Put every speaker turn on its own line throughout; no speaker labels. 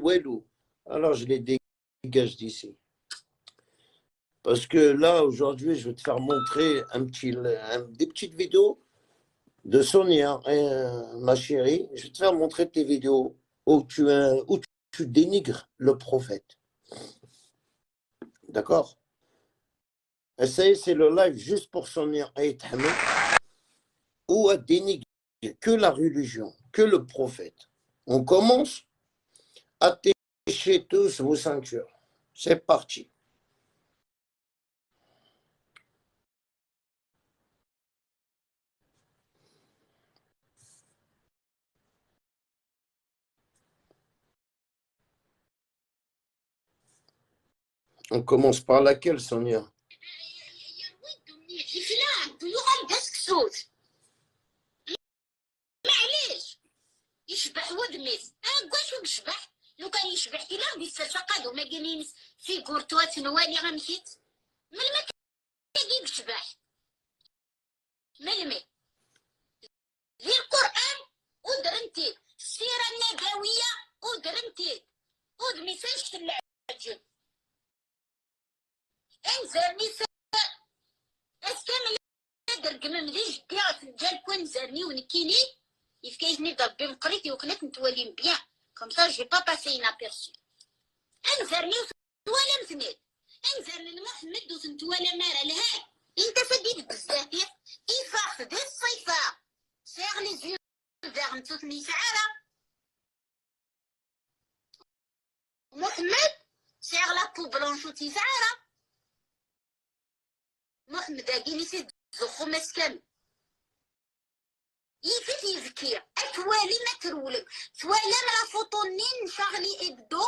Walou. Alors, je les dégage d'ici. Parce que là, aujourd'hui, je vais te faire montrer des petites vidéos de Sonia, ma chérie. Je vais te faire montrer tes vidéos où tu dénigres le prophète. D'accord? Ça y est, c'est le live juste pour Sonia Aït Hamid, où elle dénigre que la religion, que le prophète. On commence. Attachez tous vos ceintures. C'est parti. On commence par laquelle, Sonia?
يشبح ودميس كواش يشبح لو كان يشبح كي لا غادي يستفقد وما قايلين في كورتوات نوالي غمشيت من ما كيجيب شبح ملمي ذي القران ودرنتي السيره النبويه ودرنتي ودميساش العجب انزل نساء اسكان درك من ليش كاع في الجال كون زرني ونكيني يفكايزني ضربي مقريتي وكنت نتولي بيان كوم سا جي با باسي انابيرسي انزرني وتوالى مثنيت انزرني محمد وتنتوالى مارا لهاك انت فديت بزاف يفاق دي الصيفة سيغ لي زيو فيغ نتوتني سعارة محمد سيغ لا بو بلونشو تي سعارة محمد اكيني سيد زخو مسكن يفيت يذكي أتوالي ما ترولك توالي من فوطونين شغلي إبدو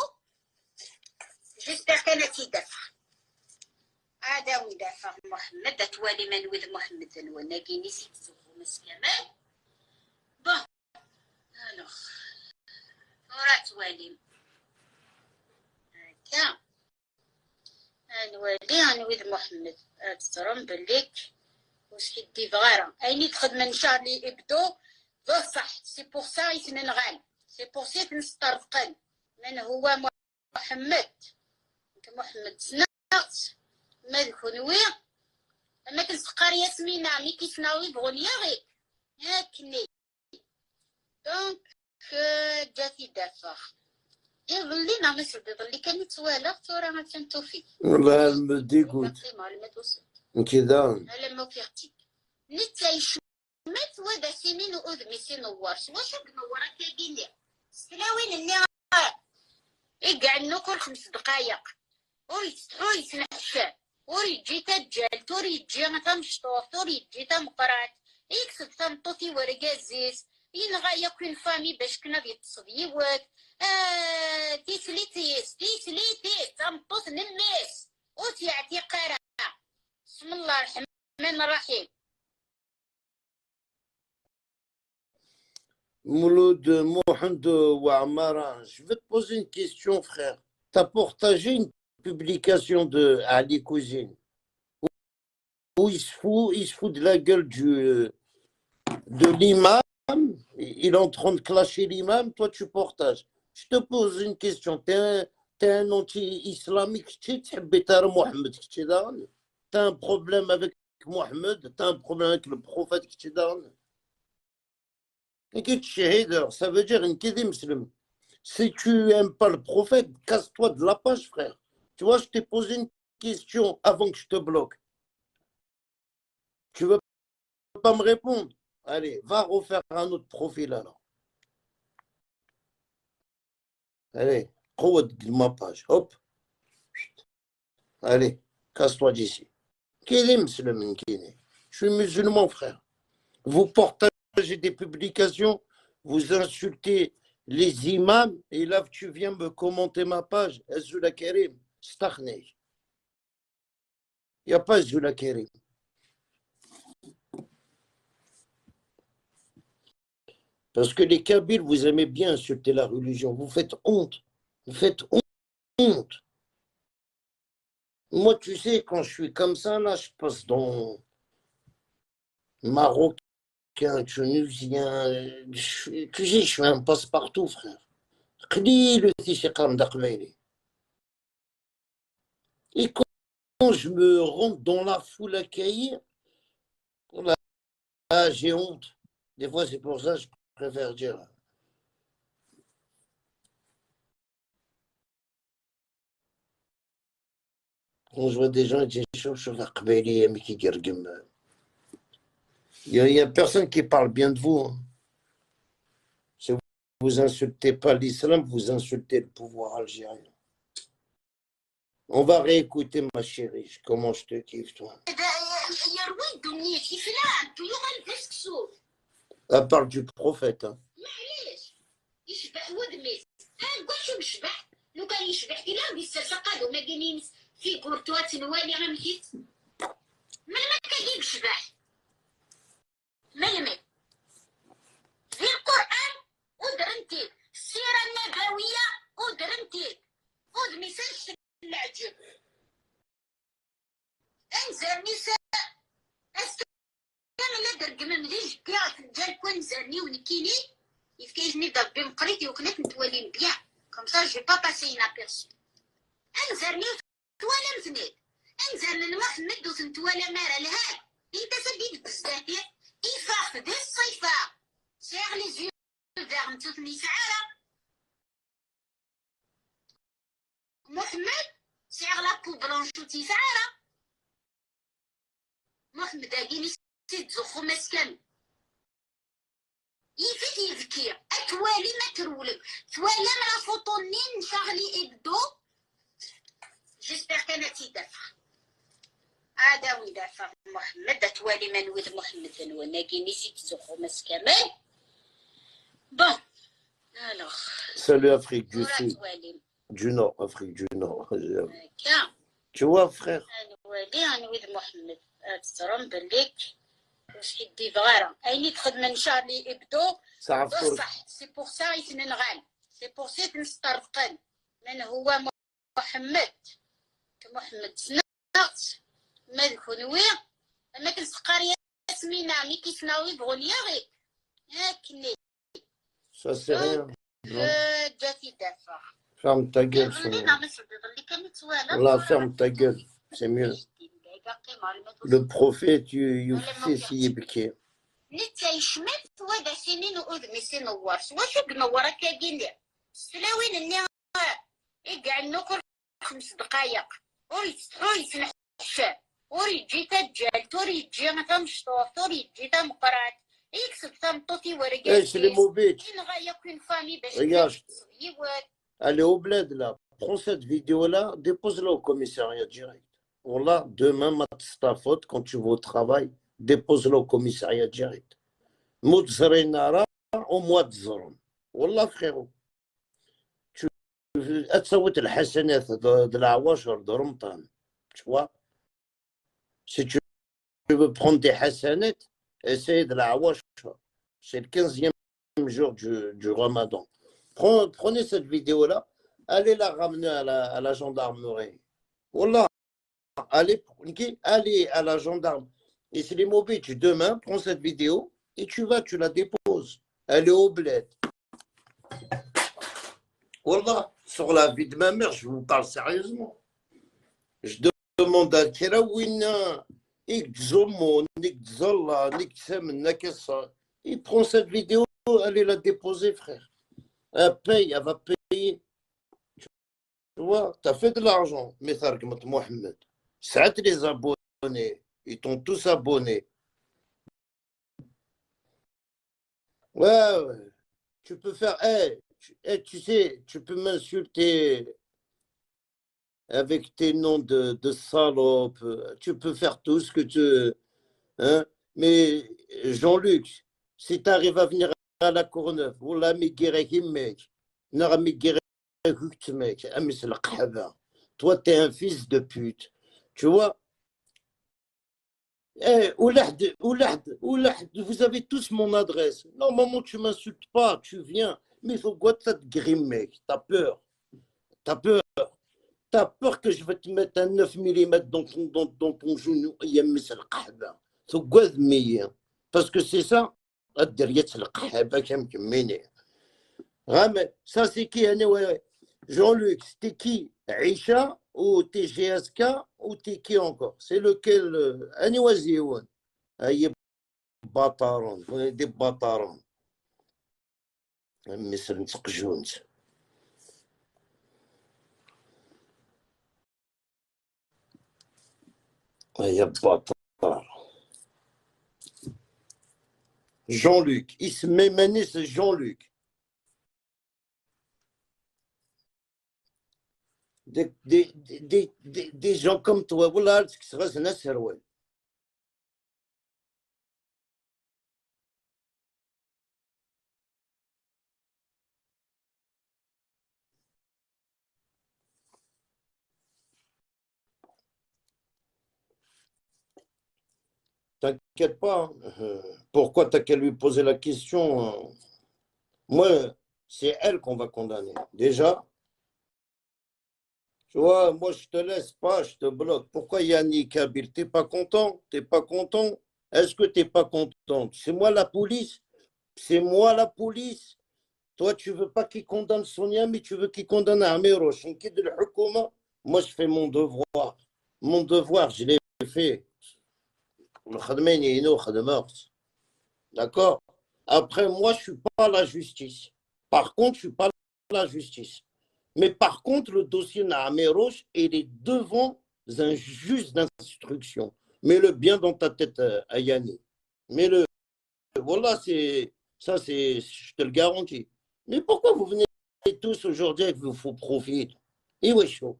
جيسبر كانت يدفع هذا ويدافع محمد أتوالي من ولد محمد وناقي نسيت زغو مسكمان باه ألوخ ورا توالي هكا نولي ولد محمد أتترم بليك واش كدي بغيرها ايني تخدم شارلي ابدو بصح سي بور سا يتنغال سي بور سا تنسترفقن من هو محمد سنات مالك نوي اما كنسقار ياسمينة مي كيسناوي بغنيا غير هاكني دونك جاتي دافع يظلي نعمس يظلي كان يتوالى تورا ما تنتوفي
والله مديكوت كذا
لما فيغتي نتايشو مات ودا سنين وأذمي سنورش واش نورا كاقيني سلاوين اللي يقعد نوكل 5 دقايق ويتنحشى وريجي تجالت وريجي تمشطوط وريجي تمقرات يكسب تنطوطي ورقازيس ينغا ياكل فامي باش كنا يتصديوات تيسليتيس تمطوط نميس وتيعتي قرا بسم الله الرحمن الرحيم.
Mouloud Mohamed Ouamara, je vais te poser une question, frère. Tu as partagé une publication de Ali Cousine où il se fout de la gueule de l'imam. Il est en train de clasher l'imam, toi tu partages. Je te pose une question. T'es un anti-islamique, tu as Mohamed, t'as un problème avec Mohamed, t'as un problème avec le prophète qui te donne. Ça veut dire une musulmane. Si tu n'aimes pas le prophète, casse-toi de la page, frère. Tu vois, je t'ai posé une question avant que je te bloque. Tu veux pas me répondre? Allez, va refaire un autre profil alors. Allez, de ma page. Hop. Allez, casse-toi d'ici. Quel est musulman? Je suis musulman, frère. Vous partagez des publications, vous insultez les imams, et là, tu viens me commenter ma page. Azula Karim, staghné. Il n'y a pas Azula Karim. Parce que les Kabyles, vous aimez bien insulter la religion. Vous faites honte. Vous faites honte. Moi, tu sais, quand je suis comme ça, là, je passe dans Marocain, Tunisien. Tu sais, je suis un passe-partout, frère. قليل شي قرن دا قبايلي. Et quand je me rentre dans la foule à cahier, là, j'ai honte. Des fois, c'est pour ça que je préfère dire. Quand je vois des gens qui disent je vais قبايلي mais qui يقرقم. Il y a personne qui parle bien de vous. Hein. Si vous insultez pas l'islam, vous insultez le pouvoir algérien. On va réécouter ma chérie, comment je te kiffe toi. Elle parle du prophète. Hein.
في القرآن ودرنتي السيرة النبوية ودرنتي ود ميساج العجب انزل نساء كامل درق من ليج كاع ديال كون زرني ونكيني يفكيجني ضربي مقريتي وكنت نتوالي بيان كوم سا جي با باسي انابيرسو انزرني وتوالا مزنيت انزل محمد وتنتوالا مارا الهاد انت سديد بزاف يفاق دي الصيفة سيغ لي زيو vers متوتني سعارة محمد سيغ لابو بلانشوتي سعارة محمد هاكيني سيد زخو مسكن يفيت يذكي اتوالي ما ترولك توالي من فوطو نين شغلي ابدو جيسبر كانت يدافع هذا ويدافع محمد اتوالي من وذ محمد وناكيني سيد زخو مسكن bon alors
salut Afrique du Sud du Nord Afrique du Nord tu vois frère
أنا وذ محمد تزرم بالليك واش يدي فغارة أيني تخدم شارلي إبدو بصح سي بوغ سا يتننغال سي بوغ سا تنسترفقن من هو محمد سنغت ماذكون ويغ أما كنسقاري سمينا مي كيسناوي بغونيا غير هاكني
ça c'est rien
جاتي دافع
ferme ta gueule là ferme ta gueule c'est mieux le prophète يفسي يبكي
نتا يشمت ودا سنين وأذمي سنوارس واشو بنورا كاقيني سلاوين اللي يقع نوكر 5 دقايق وريت نحشا وريت جي تجال وريت جي تمشطوف وريت جي تمقرات يكسب تمطوتي ورقات
ايش اللي موبيت
ينغايا كوين فامي باش
allez au bled là prends cette vidéo là dépose-la au commissariat direct voilà demain c'est ta faute quand tu vas au travail dépose-la au commissariat direct متزرينارا au mois de زرم والله frérot tu تصوت الحسنات de العواشر de رمضان tu vois si tu veux prendre des حسنات essaye de العواشر c'est le 15e jour du Ramadan. Prenez cette vidéo-là, allez la ramener à la gendarmerie. Wallah, allez à la gendarme. Et c'est les mobiles, demain, prends cette vidéo et tu vas, tu la déposes. Elle est au bled. Wallah, sur la vie de ma mère, je vous parle sérieusement. Je demande à Kirawina, Ikzomo, Nikzolla, Niksem, Nakessa. Il prend cette vidéo, allez la déposer, frère. Elle paye, elle va payer. Tu vois, tu as fait de l'argent, mais ça regarde Mohamed. Ça, les abonnés, ils t'ont tous abonnés. Ouais. Tu peux faire, tu sais, tu peux m'insulter avec tes noms de salope. Tu peux faire tout ce que tu veux. Hein? Mais Jean-Luc, si tu arrives à venir à la Courneuve, والله مي guérir يمك نرى مي guérir مك أمس القحبة. Toi, t'es un fils de pute. Tu vois? Vous avez tous mon adresse. Normalement, tu m'insultes pas, tu viens. Mais il faut quoi ça te grime, mec? T'as peur. T'as peur. T'as peur que je vais te mettre un 9 mm dans ton genou. يمس القحبة. faut quoi de meilleur? Parce que c'est ça. الدريات القحبة كم كميني Ramel, ça c'est qui? Jean-Luc, c'était qui? Aïcha ou t'es GSK ou t'es qui encore? C'est lequel? Anouaziouan. Aïe, bataron. Vous êtes des batarons. Monsieur Ntsqjoun. Aïe, bataron. Jean-Luc. Il se met mené, c'est Jean-Luc. Des gens comme toi, voilà ce qui sera un asserouel. T'inquiète pas. Pourquoi t'as qu'à lui poser la question? Moi, c'est elle qu'on va condamner. Déjà, tu vois, moi, je te laisse pas, je te bloque. Pourquoi Yannick Kabir? T'es pas content? T'es pas content? Est-ce que t'es pas content? C'est moi la police? C'est moi la police? Toi, tu veux pas qu'il condamne Sonia, mais tu veux qu'il condamne Amiroch. Moi, je fais mon devoir. Mon devoir, je l'ai fait. D'accord? Après, moi, je ne suis pas la justice. Par contre, je ne suis pas la justice. Mais par contre, le dossier Nahaméroche, il est devant un juge d'instruction. Mets-le bien dans ta tête, Ayani. Mets-le. Voilà, ça, je te le garantis. Mais pourquoi vous venez tous aujourd'hui avec vos faux profils? Et ouais, chaud.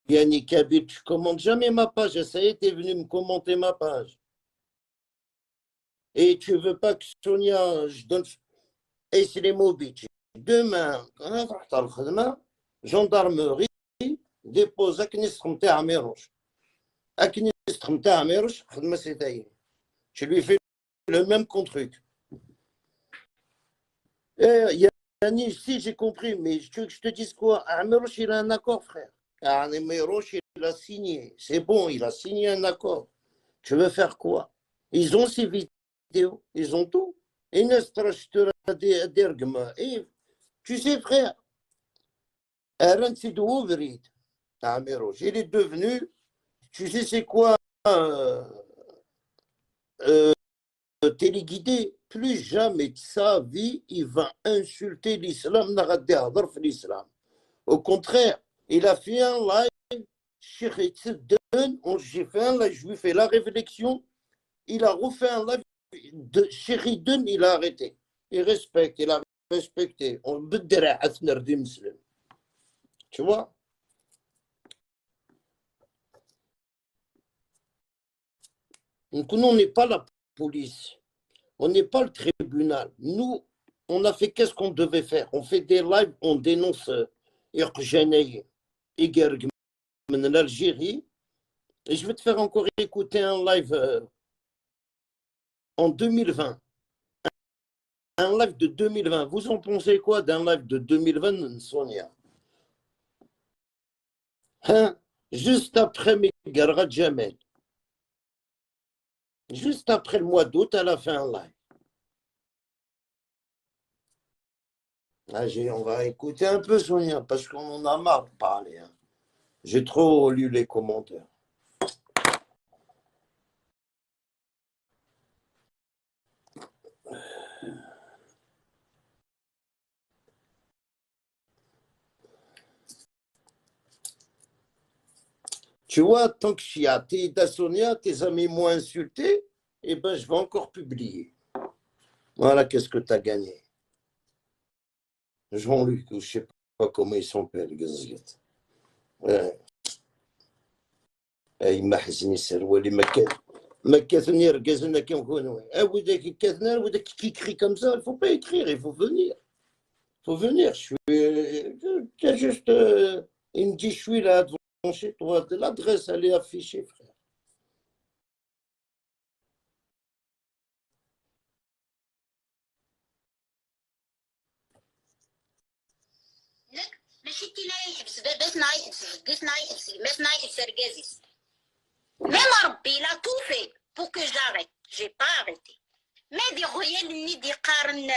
Yannick Kabir, tu ne commentes jamais ma page. Ça y est, tu es venu me commenter ma page. Et tu ne veux pas que Sonia, je donne. Et c'est les Mobic. Demain, gendarmerie dépose Aknistre Mta Amiroch. Aknistre Mta Amiroch, tu lui fais le même truc. Yannick, si j'ai compris, mais tu veux que je te dise quoi? Amiroch, il a un accord, frère. Amiroch, il a signé. C'est bon, il a signé un accord. Tu veux faire quoi? Ils ont ces vidéos, ils ont tout. Et tu sais, frère, Aaron, c'est de Ouvrid, Amiroch. Il est devenu, tu sais, c'est quoi, téléguidé? Plus jamais de sa vie, il va insulter l'islam, l'islam. Au contraire, il a fait un live, j'ai fait un live, je lui fais la réflexion, il a refait un live de Sheridan, il a arrêté. Il respecte, il a respecté. On peut dire à muslim. Tu vois? Donc, nous, on n'est pas la police. On n'est pas le tribunal. Nous, on a fait qu'est-ce qu'on devait faire. On fait des lives, on dénonce Irkjanei et Gerg l'Algérie. Et je vais te faire encore écouter un live en 2020. Un live de 2020. Vous en pensez quoi d'un live de 2020, Sonia? Hein? Juste après Megarra Jamel. Juste après le mois d'août, elle a fait un live. Ah, on va écouter un peu, Sonia, parce qu'on en a marre de parler. Hein. J'ai trop lu les commentaires. Tu vois, tant que je suis à Sonia, tes amis m'ont insulté, eh ben, je vais encore publier. Voilà, qu'est-ce que tu as gagné. Jean-Luc, je ne sais pas comment il s'appelle, Gazette. اي ما حزني السروالي ما كاثني ركزنا كي نكونوا وداك كاثنا وداك كي كري كم سا الفو با écrire il faut venir je suis juste il me dit je suis là devant chez toi l'adresse elle est affichée frère.
ماشي كي يحبس بس يحبس قيس يحبس ماس يحبس ركازيس. Même Rabbi, il a tout fait pour que j'arrête. J'ai pas arrêté. Mais des royales ni des carnes.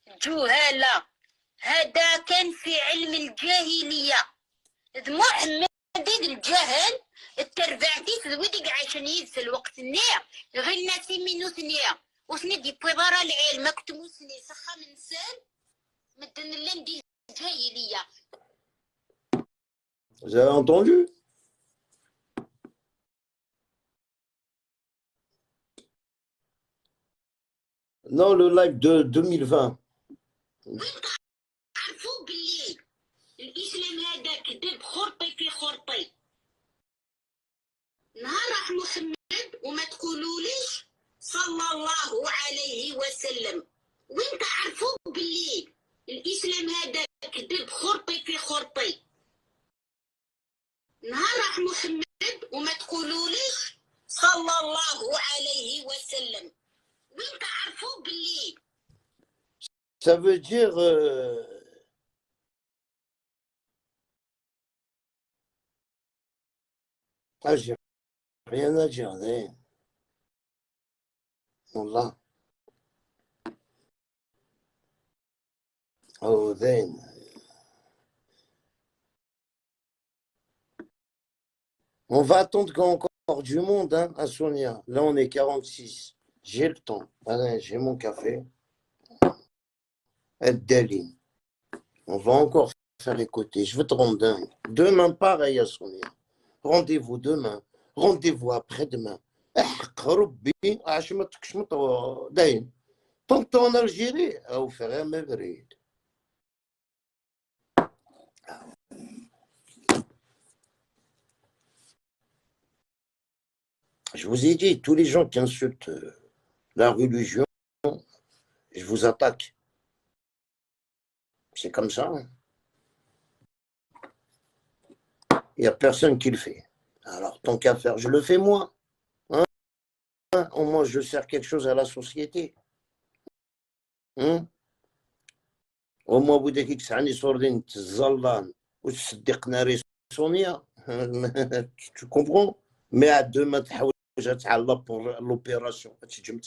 جهالة. هذا كان في علم الجاهلية. محمد الجهل التربعتي ذويدي عشان ينسى الوقت النيع غير الناس منو ثنيا وثني دي بويبارا العلم كتبو ثني سخا من سال مدن اللم دي الجاهلية.
Vous avez entendu? Non, le live de 2020.
عرفوا باللي الإسلام هذا كذب خرطي في خرطي. نهار راح محمد وما تقولوليش صلى الله عليه وسلم. وين تعرفوا باللي الإسلام هذا كذب خرطي في خرطي. نهار راح محمد وما تقولوليش صلى الله عليه وسلم. وين تعرفوا باللي
Ça veut dire ah, j'ai rien à dire. Hein. Wallah. Oh, then. On va attendre qu'il y ait encore du monde hein, à Sonia. Là, on est 46. J'ai le temps. Allez, j'ai mon café. Daline. On va encore faire écouter. Je veux te rendre dingue. Demain, pareil à Sonia. Rendez-vous demain. Rendez-vous après-demain. Tant que t'es en Algérie, au faire un mébrid. Je vous ai dit, tous les gens qui insultent la religion, je vous attaque. C'est comme ça. Il n'y a personne qui le fait. Alors, tant qu'à faire, je le fais moi. Hein? Au moins, je sers quelque chose à la société. Hein? Au moins, vous dites que c'est sordine, zallan, ou تصدقنا Sonia. Tu comprends? Mais à demain, pour l'opération. Il ne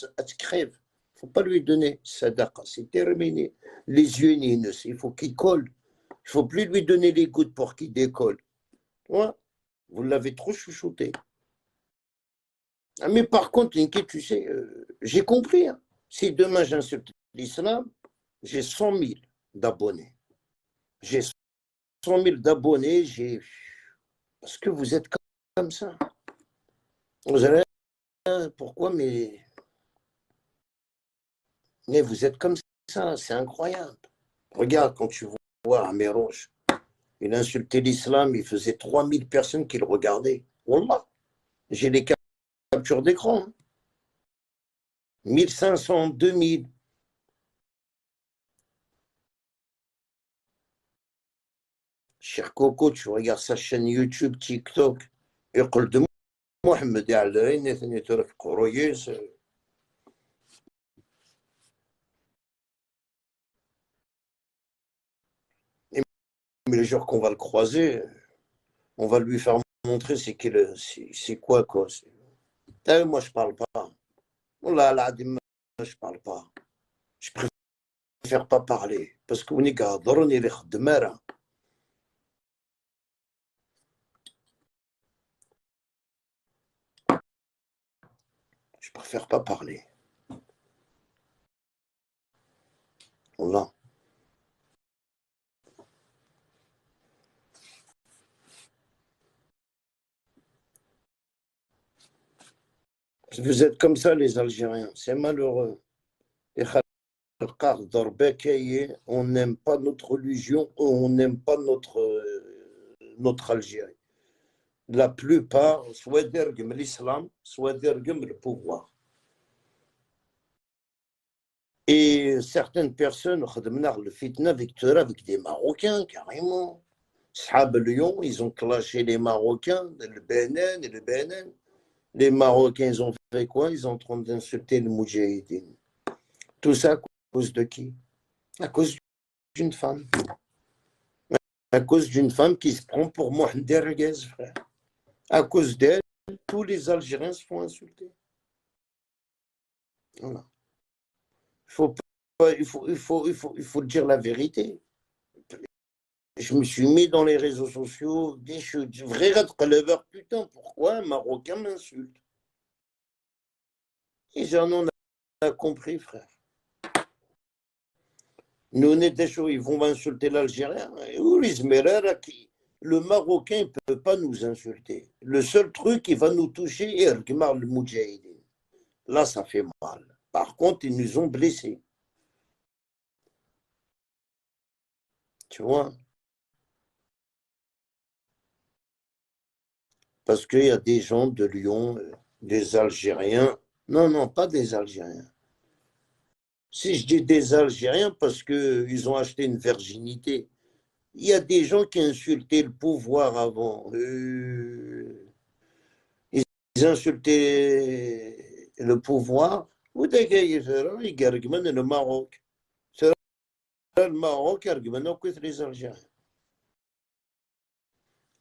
faut pas lui donner sadaqa, c'est terminé. Les yeux, il faut qu'il colle. Il ne faut plus lui donner les gouttes pour qu'il décolle. Ouais. Vous l'avez trop chouchouté. Ah, mais par contre, Linky, tu sais, j'ai compris. Hein. Si demain j'insulte l'islam, j'ai 100 000 d'abonnés. J'ai 100 000 d'abonnés, parce que vous êtes comme ça. Vous allez pourquoi, mais vous êtes comme ça, c'est incroyable. Regarde, quand tu vois Améroche, il insultait l'islam, il faisait 3000 personnes qui le regardaient. Wallah, j'ai les captures d'écran. Hein. 1500, 2000. Cher Coco, tu regardes sa chaîne YouTube, TikTok, et de Mohamed mais le jour qu'on va le croiser, on va lui faire montrer c'est quoi. Moi, je parle pas. Là, je parle pas. Je préfère pas parler. Parce qu'on est قادروني les خدمارة. Je préfère pas parler. Voilà. Vous êtes comme ça, les Algériens. C'est malheureux. On n'aime pas notre religion, on n'aime pas notre Algérie. La plupart, soit dergem l'islam, soit dergem le pouvoir. Et certaines personnes, le fitna avec des Marocains, carrément. Sahab Lyon, ils ont clashé les Marocains, le Bénin. Les Marocains, ils ont fait quoi? Ils ont en train d'insulter le Moudjahidine. Tout ça à cause de qui? À cause d'une femme. À cause d'une femme qui se prend pour Mohamed Erguez, frère. À cause d'elle, tous les Algériens se font insulter. Voilà. Il faut il faut dire la vérité. Je me suis mis dans les réseaux sociaux, des choses. Vrai putain, pourquoi un Marocain m'insulte? Et j'en ai compris, frère. Nous, on est des choses, ils vont insulter l'Algérien. Le Marocain ne peut pas nous insulter. Le seul truc qui va nous toucher, est le Moudjahidine. Là, ça fait mal. Par contre, ils nous ont blessés. Tu vois? Parce qu'il y a des gens de Lyon, des Algériens. Non, non, pas des Algériens. Si je dis des Algériens, parce qu'ils ont acheté une virginité. Il y a des gens qui insultaient le pouvoir avant. Ils insultaient le pouvoir. Ou des gars, ils argumentent le Maroc. C'est le Maroc qui argumente contre les Algériens.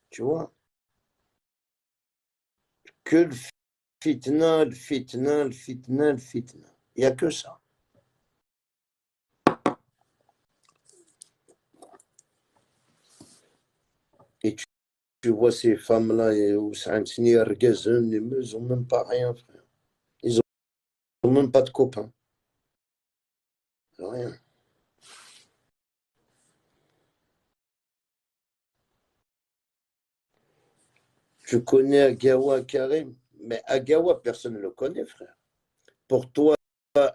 Tu vois? Que le fitna, le fitna, le fitna, le fitna. Il n'y a que ça. Et tu vois ces femmes-là, ils n'ont même pas rien, frère. Ils n'ont même pas de copains. Rien. Tu connais Agawa Karim, mais Agawa, personne ne le connaît, frère. Pour toi,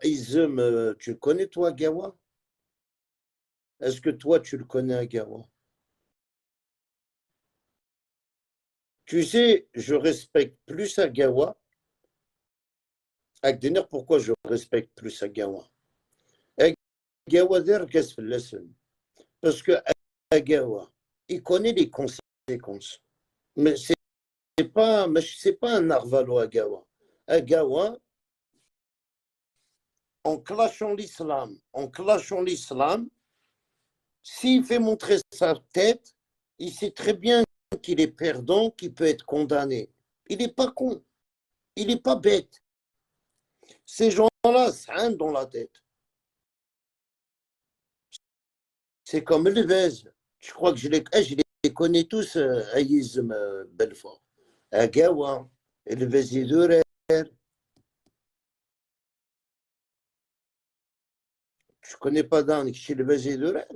Izum, tu connais, toi, Agawa? Est-ce que toi, tu le connais, Agawa? Tu sais, je respecte plus Agawa. Agdener, pourquoi je respecte plus Agawa? Agawa, parce que Agawa, il connaît les conséquences. Mais c'est pas un narvalo Agawa. Agawa, en clashant l'islam, s'il fait montrer sa tête, il sait très bien qu'il est perdant, qu'il peut être condamné. Il n'est pas con, il n'est pas bête. Ces gens-là, ça rentre dans la tête. C'est comme le Vez. Je crois que je les connais tous, Aïzm Belfort. Agawa, le Vezidurer. Je ne connais pas Dan chez le Vezidurer.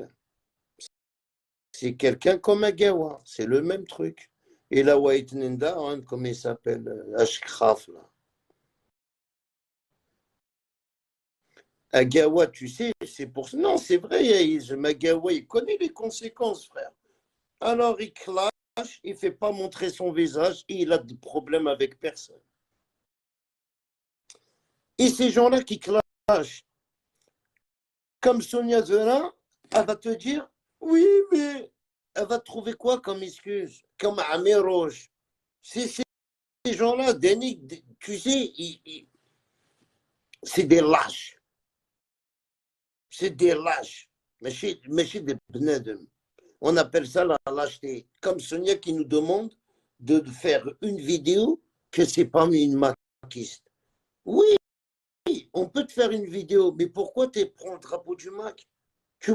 C'est quelqu'un comme Agawa, c'est le même truc. Et la White Ninda, hein, comme il s'appelle, Ashkraf, là. Agawa, tu sais, c'est pour ça. Non, c'est vrai, Agawa, il connaît les conséquences, frère. Alors, il clash, il ne fait pas montrer son visage et il a des problèmes avec personne. Et ces gens-là qui clashent, comme Sonia Zera, elle va te dire, oui, mais elle va trouver quoi comme excuse? Comme Amir Roche. Ces gens-là, tu sais, c'est des lâches. C'est des lâches. Mais des bnedem. On appelle ça la lâcheté. Comme Sonia qui nous demande de faire une vidéo que c'est pas une maquiste. Oui, on peut te faire une vidéo, mais pourquoi tu prends le drapeau du Mac? Tu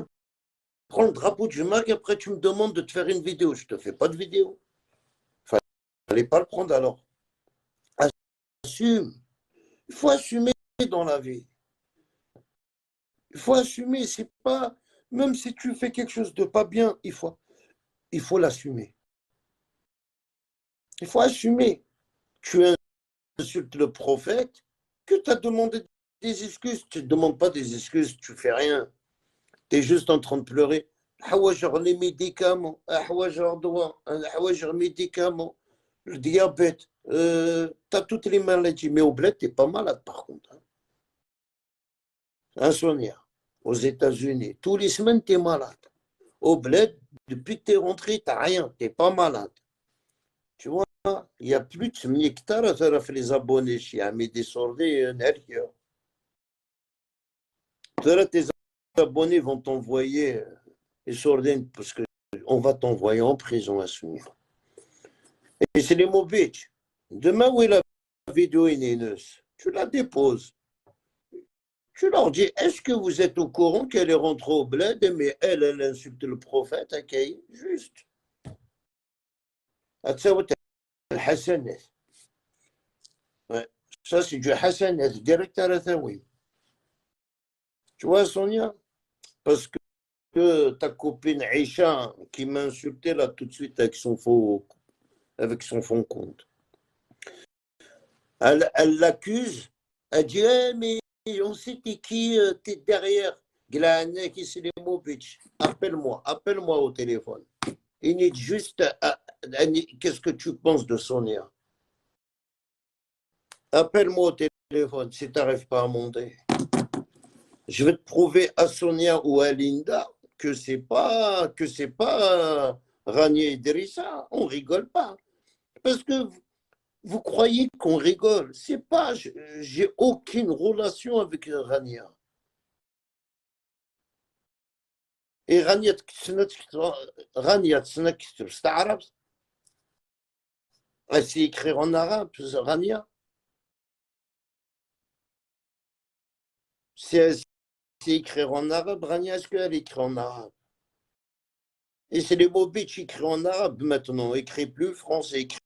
prends le drapeau du Mac et après tu me demandes de te faire une vidéo. Je te fais pas de vidéo. Fallait pas le prendre alors. Assume. Il faut assumer dans la vie. Il faut assumer. C'est pas, même si tu fais quelque chose de pas bien, il faut l'assumer. Il faut assumer. Tu insultes le prophète, que tu as demandé des excuses. Tu ne demandes pas des excuses, tu fais rien. Tu es juste en train de pleurer. Les médicaments, les médicaments, le diabète, tu as toutes les maladies. Mais au bled, tu n'es pas malade par contre. Hein, Sonia, aux États-Unis, tous les semaines, tu es malade. Au bled, depuis que tu es rentré, tu n'as rien, tu n'es pas malade. Tu vois, il n'y a plus de hectares à faire les abonnés chez Amis des Sordés. Tes abonnés vont t'envoyer les Sordés parce qu'on va t'envoyer en prison à Sounia. Et c'est les mauvais. Demain, où est la vidéo inéneuse? Tu la déposes. Tu leur dis, est-ce que vous êtes au courant qu'elle est rentrée au bled, mais elle insulte le prophète, ok? Juste. Hassanet. Ouais. Ça, c'est du Hassanet, direct à la Tawi. Tu vois, Sonia? Parce que ta copine Aïcha, qui m'a insulté là tout de suite avec son fond compte, elle l'accuse, elle dit, eh, mais on sait t'es qui, t'es derrière. Qui c'est les mots, bitch. Appelle-moi au téléphone. Il dit juste, qu'est-ce que tu penses de Sonia? Appelle-moi au téléphone si tu n'arrives pas à monter. Je vais te prouver à Sonia ou à Linda que c'est pas Rania Idrissa. On rigole pas. Parce que vous croyez qu'on rigole. C'est pas, j'ai aucune relation avec Rania. Et Rania, c'est arabe. Elle sait écrire en arabe, Rania. Si elle sait écrire en arabe, Rania, est-ce qu'elle écrit en arabe? Et c'est les mots bitch écrits en arabe maintenant, écrit plus français, écrit.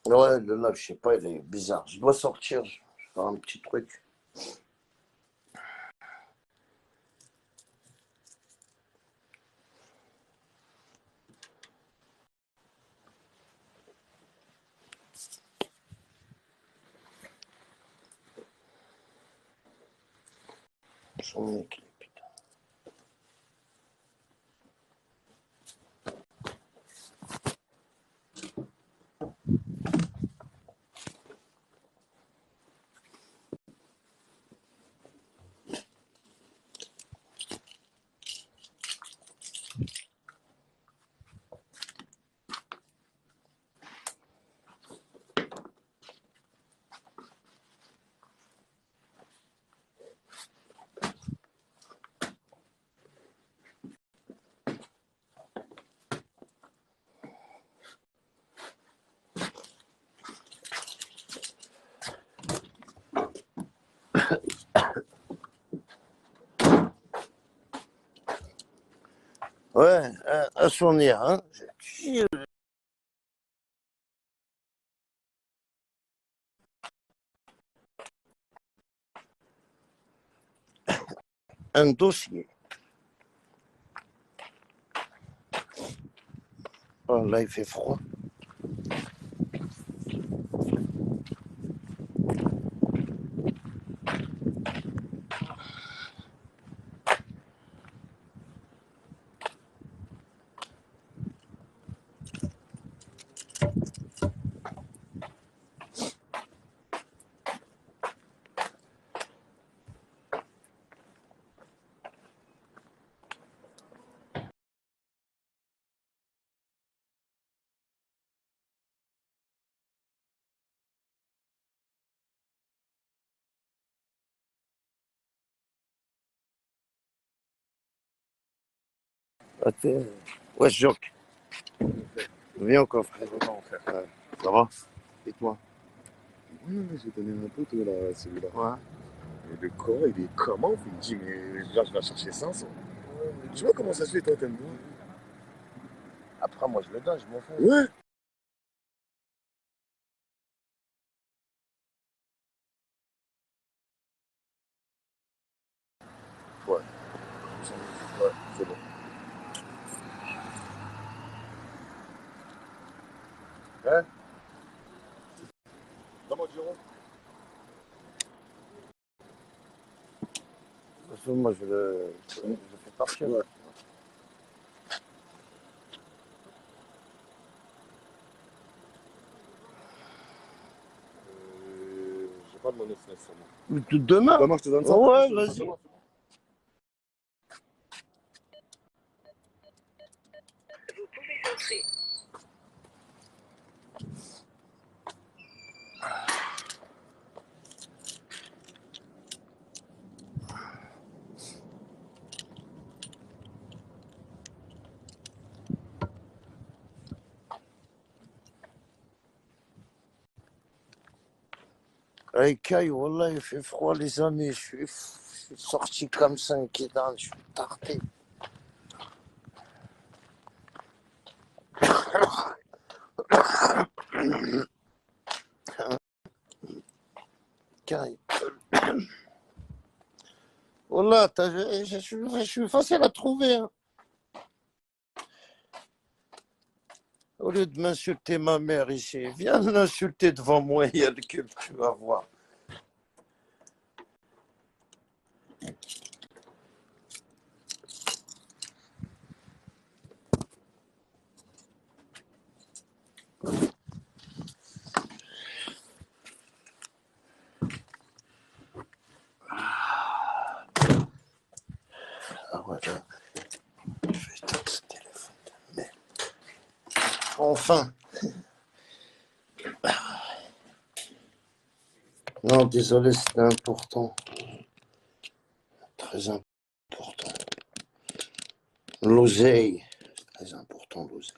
Ouais, le live, je sais pas, il est bizarre. Je dois sortir, je vais faire un petit truc. Son mec. Ouais, à Sonia, hein. Un dossier. Oh, là, il fait froid. Attends. Ouais, Jacques. Viens encore, frère.
Vraiment, frère.
Ça va? Et toi?
Ouais, j'ai donné un pote, là, celui-là.
Ouais.
Et le corps, il est comment? Il me dit, mais là, je vais chercher 500. Je vois comment ça se fait, toi, t'aimes bien.
Après, moi, je le donne, je m'en fous.
Ouais. Ouais. Ouais, c'est bon. Hein? Comment diront?
Moi, je le fais partir.
Ouais. J'ai pas de monnaie SNES sur moi.
Demain?
Demain, je te donne ça?
Ouais,
Je te donne ça
vas-y.
demain.
Hey, Kai, Wallah, il fait froid, les amis. Je suis sorti comme ça, inquiétant. Je suis tarté. Kai. Wallah, je suis facile à trouver. Hein. Au lieu de m'insulter ma mère ici, viens l'insulter devant moi, il y a le cul, tu vas voir. Ah ouais, là, je vais éteindre ce téléphone. Mais... Enfin. Non, désolé, c'était important. Très important. L'oseille. C'est très important, l'oseille.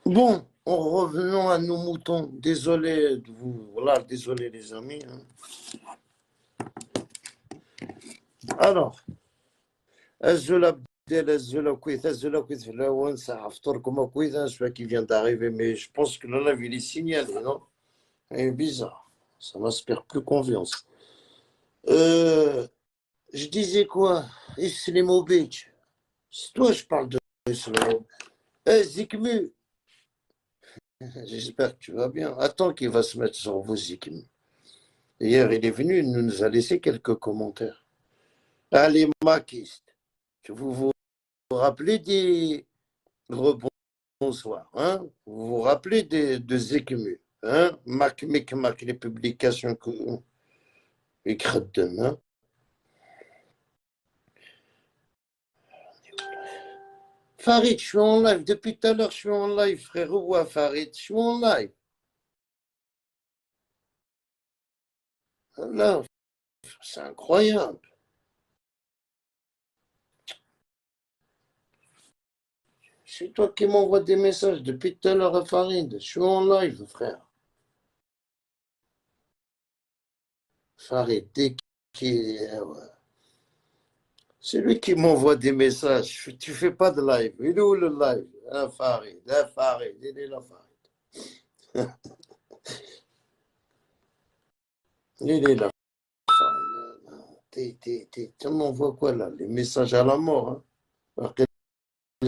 Bon, en revenant à nos moutons. Désolé de vous. Voilà, désolé les amis. Hein. Alors, Azula Abdel, Azula Kouith, là, on ça comme Kouith, celui qui vient d'arriver, mais je pense que le live, il est signalé, non? C'est bizarre. Ça m'inspire plus confiance. Je disais quoi? Islimovic. C'est toi, je parle de Islimovic. Zikmu. J'espère que tu vas bien. Attends qu'il va se mettre sur vos Zikmu. Hier, il est venu, il nous a laissé quelques commentaires. Allez, Makist. Vous rappelez des rebonsoir, hein? Vous vous rappelez de Zikmu, hein? Mac, les publications que écrites demain. Farid, je suis en live. Depuis tout à l'heure, je suis en live, frérot. Ouais, Farid, je suis en live. Là, c'est incroyable. C'est toi qui m'envoie des messages depuis tout à l'heure, Farid. Je suis en live, frère. Farid, dès qu'il... Ouais. C'est lui qui m'envoie des messages. Tu fais pas de live. Il est où le live? Ah, Farid, il est là, Farid. Il est là, Farid. Tu m'envoies quoi là? Les messages à la mort. Hein? Alors qu'il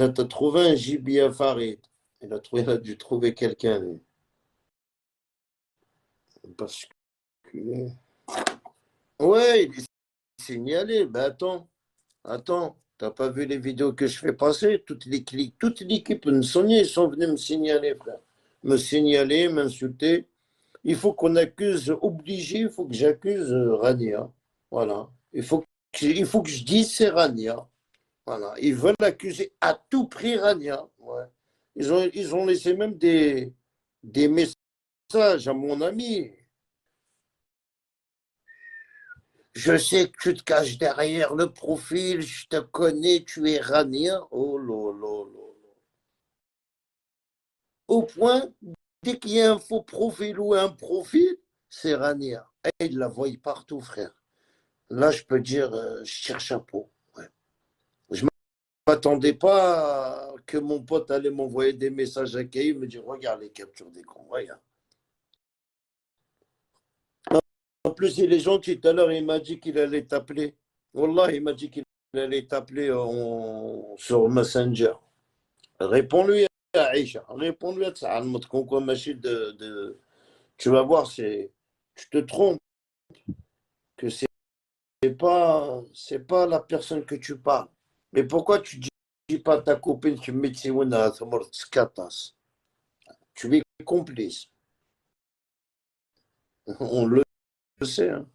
a trouvé un gibier à Farid. Il a dû trouver quelqu'un. Basculé. Ouais, il est signalé. Ben attends. T'as pas vu les vidéos que je fais passer? Toute l'équipe de Sony, ils sont venus me signaler, frère. Me signaler, m'insulter. Il faut qu'on accuse, obligé, il faut que j'accuse Rania. Voilà. Il faut que je dise c'est Rania. Voilà. Ils veulent accuser à tout prix Rania. Ouais. Ils ont laissé même des messages à mon ami. Je sais que tu te caches derrière le profil, je te connais, tu es Rania. Oh là là là là. Au point, dès qu'il y a un faux profil ou un profil, c'est Rania. Et il la voit partout, frère. Là, je peux dire, je tire chapeau. Ouais. Je ne m'attendais pas que mon pote allait m'envoyer des messages à Kaï, me dire, regarde les captures d'écran, regarde. En plus, il est gentil. Tout à l'heure, il m'a dit qu'il allait t'appeler. Wallah, il m'a dit qu'il allait t'appeler sur Messenger. Réponds-lui à Aïcha. Réponds-lui à ça. Tu vas voir, tu te trompes, que c'est pas la personne que tu parles. Mais pourquoi tu dis pas à ta copine que tu es complice. On le sait. Hein.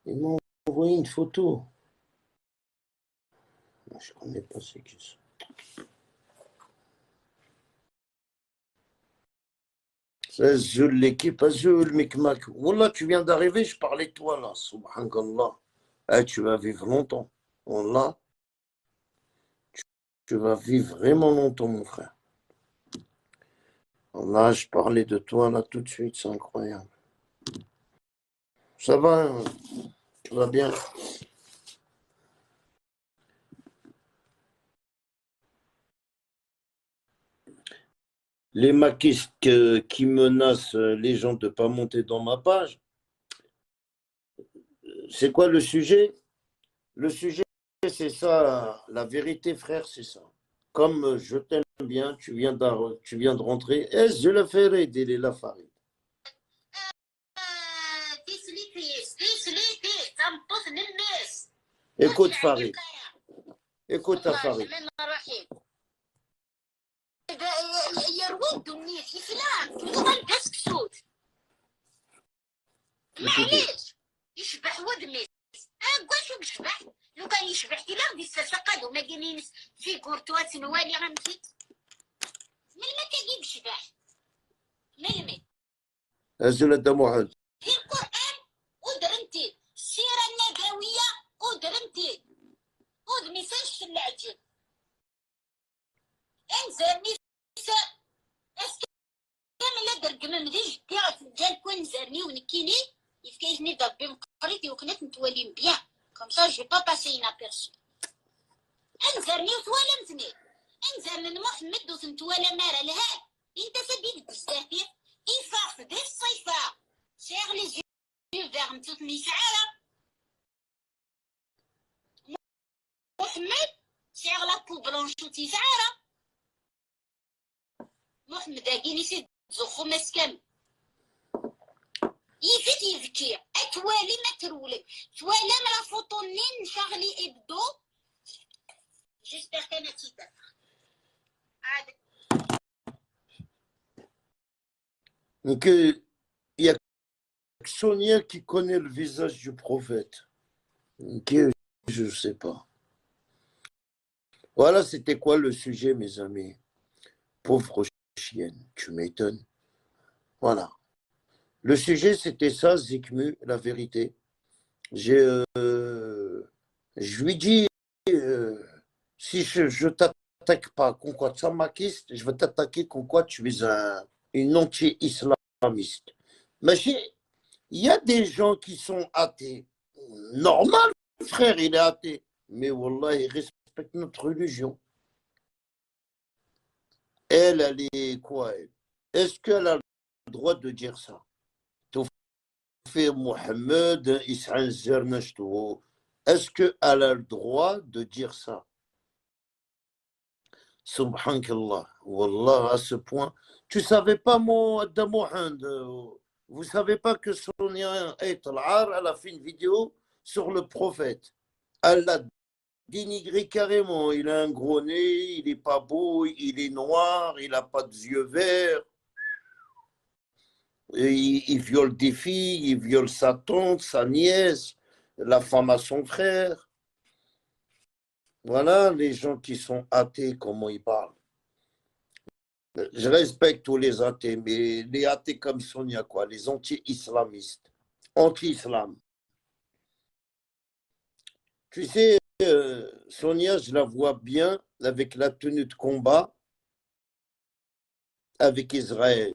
Ils m'ont envoyé une photo. Je ne connais pas c'est qui ça. C'est Zul, l'équipe Azul, Micmac. Wallah, tu viens d'arriver, je parlais de toi là. Subhanallah. Eh, tu vas vivre longtemps. Wallah, tu vas vivre vraiment longtemps, mon frère. Là, je parlais de toi là tout de suite, c'est incroyable. Ça va, hein, tu vas bien. Les maquistes qui menacent les gens de ne pas monter dans ma page, c'est quoi le sujet? Le sujet, c'est ça. La vérité, frère, c'est ça. Comme je t'aime bien, tu viens de rentrer. Est-ce que je le ferai, dit la Farid. Écoute, Farid. Écoute, Farid.
معليش يشبح ودمي قواش يشبح لو كان يشبح كي لا يستسقد وما جيني في كورتوات نوالي غنمشيت من ما كيجيب يشبح من
أزل الدموع
في القرآن ودرمتي السيرة النبوية ودرمتي ودميسان الشلعتي انزل نساء اسكي كامل درك من ديج تعرف جال كون زرني ونكيني يفكيجني ضربي مقريتي وكنت نتولي بيان كوم سا جي با باسي انابيرسو انزرني وتوالمتني انزر من محمد وتنتوالى مارا لها انت سبيك تستهدف يفاق في دير الصيفة سيغ لي زيو فيغ متوتني شعارة محمد سيغ لابو بلونشوتي شعارة محمد اكيني سيد زخو مسكن يفيت يذكي اتوالي ما ترولك توالي مرا فوطونين شغلي ابدو جيسبر كان تيتا عاد
Donc, il y a que Sonia qui connaît le visage du prophète. Ok, je ne sais pas. Voilà, c'était quoi le sujet, mes amis? Pauvre chienne, tu m'étonnes. Voilà. Le sujet, c'était ça, Zikmu, la vérité. Je lui dis, si je t'attaque pas, con quoi, samakiste, je vais t'attaquer con quoi tu es une anti-islamiste. Mais il y a des gens qui sont athées. Normal, frère, il est athée. Mais Wallah, il respecte notre religion. Elle est quoi, elle? Est-ce qu'elle a le droit de dire ça? Mohamed, est-ce qu'elle a le droit de dire ça? Subhanallah. Wallah, à ce point. Tu savais pas, mon Mohamed, vous savez pas que Sonia Aytal'ar, elle a fait une vidéo sur le prophète. Elle l'a dénigré carrément. Il a un gros nez, il est pas beau, il est noir, il a pas de yeux verts. Et il viole des filles, il viole sa tante, sa nièce, la femme à son frère. Voilà les gens qui sont athées, comment ils parlent. Je respecte tous les athées, mais les athées comme Sonia, quoi, les anti-islamistes, anti-islam. Tu sais, Sonia, je la vois bien avec la tenue de combat avec Israël,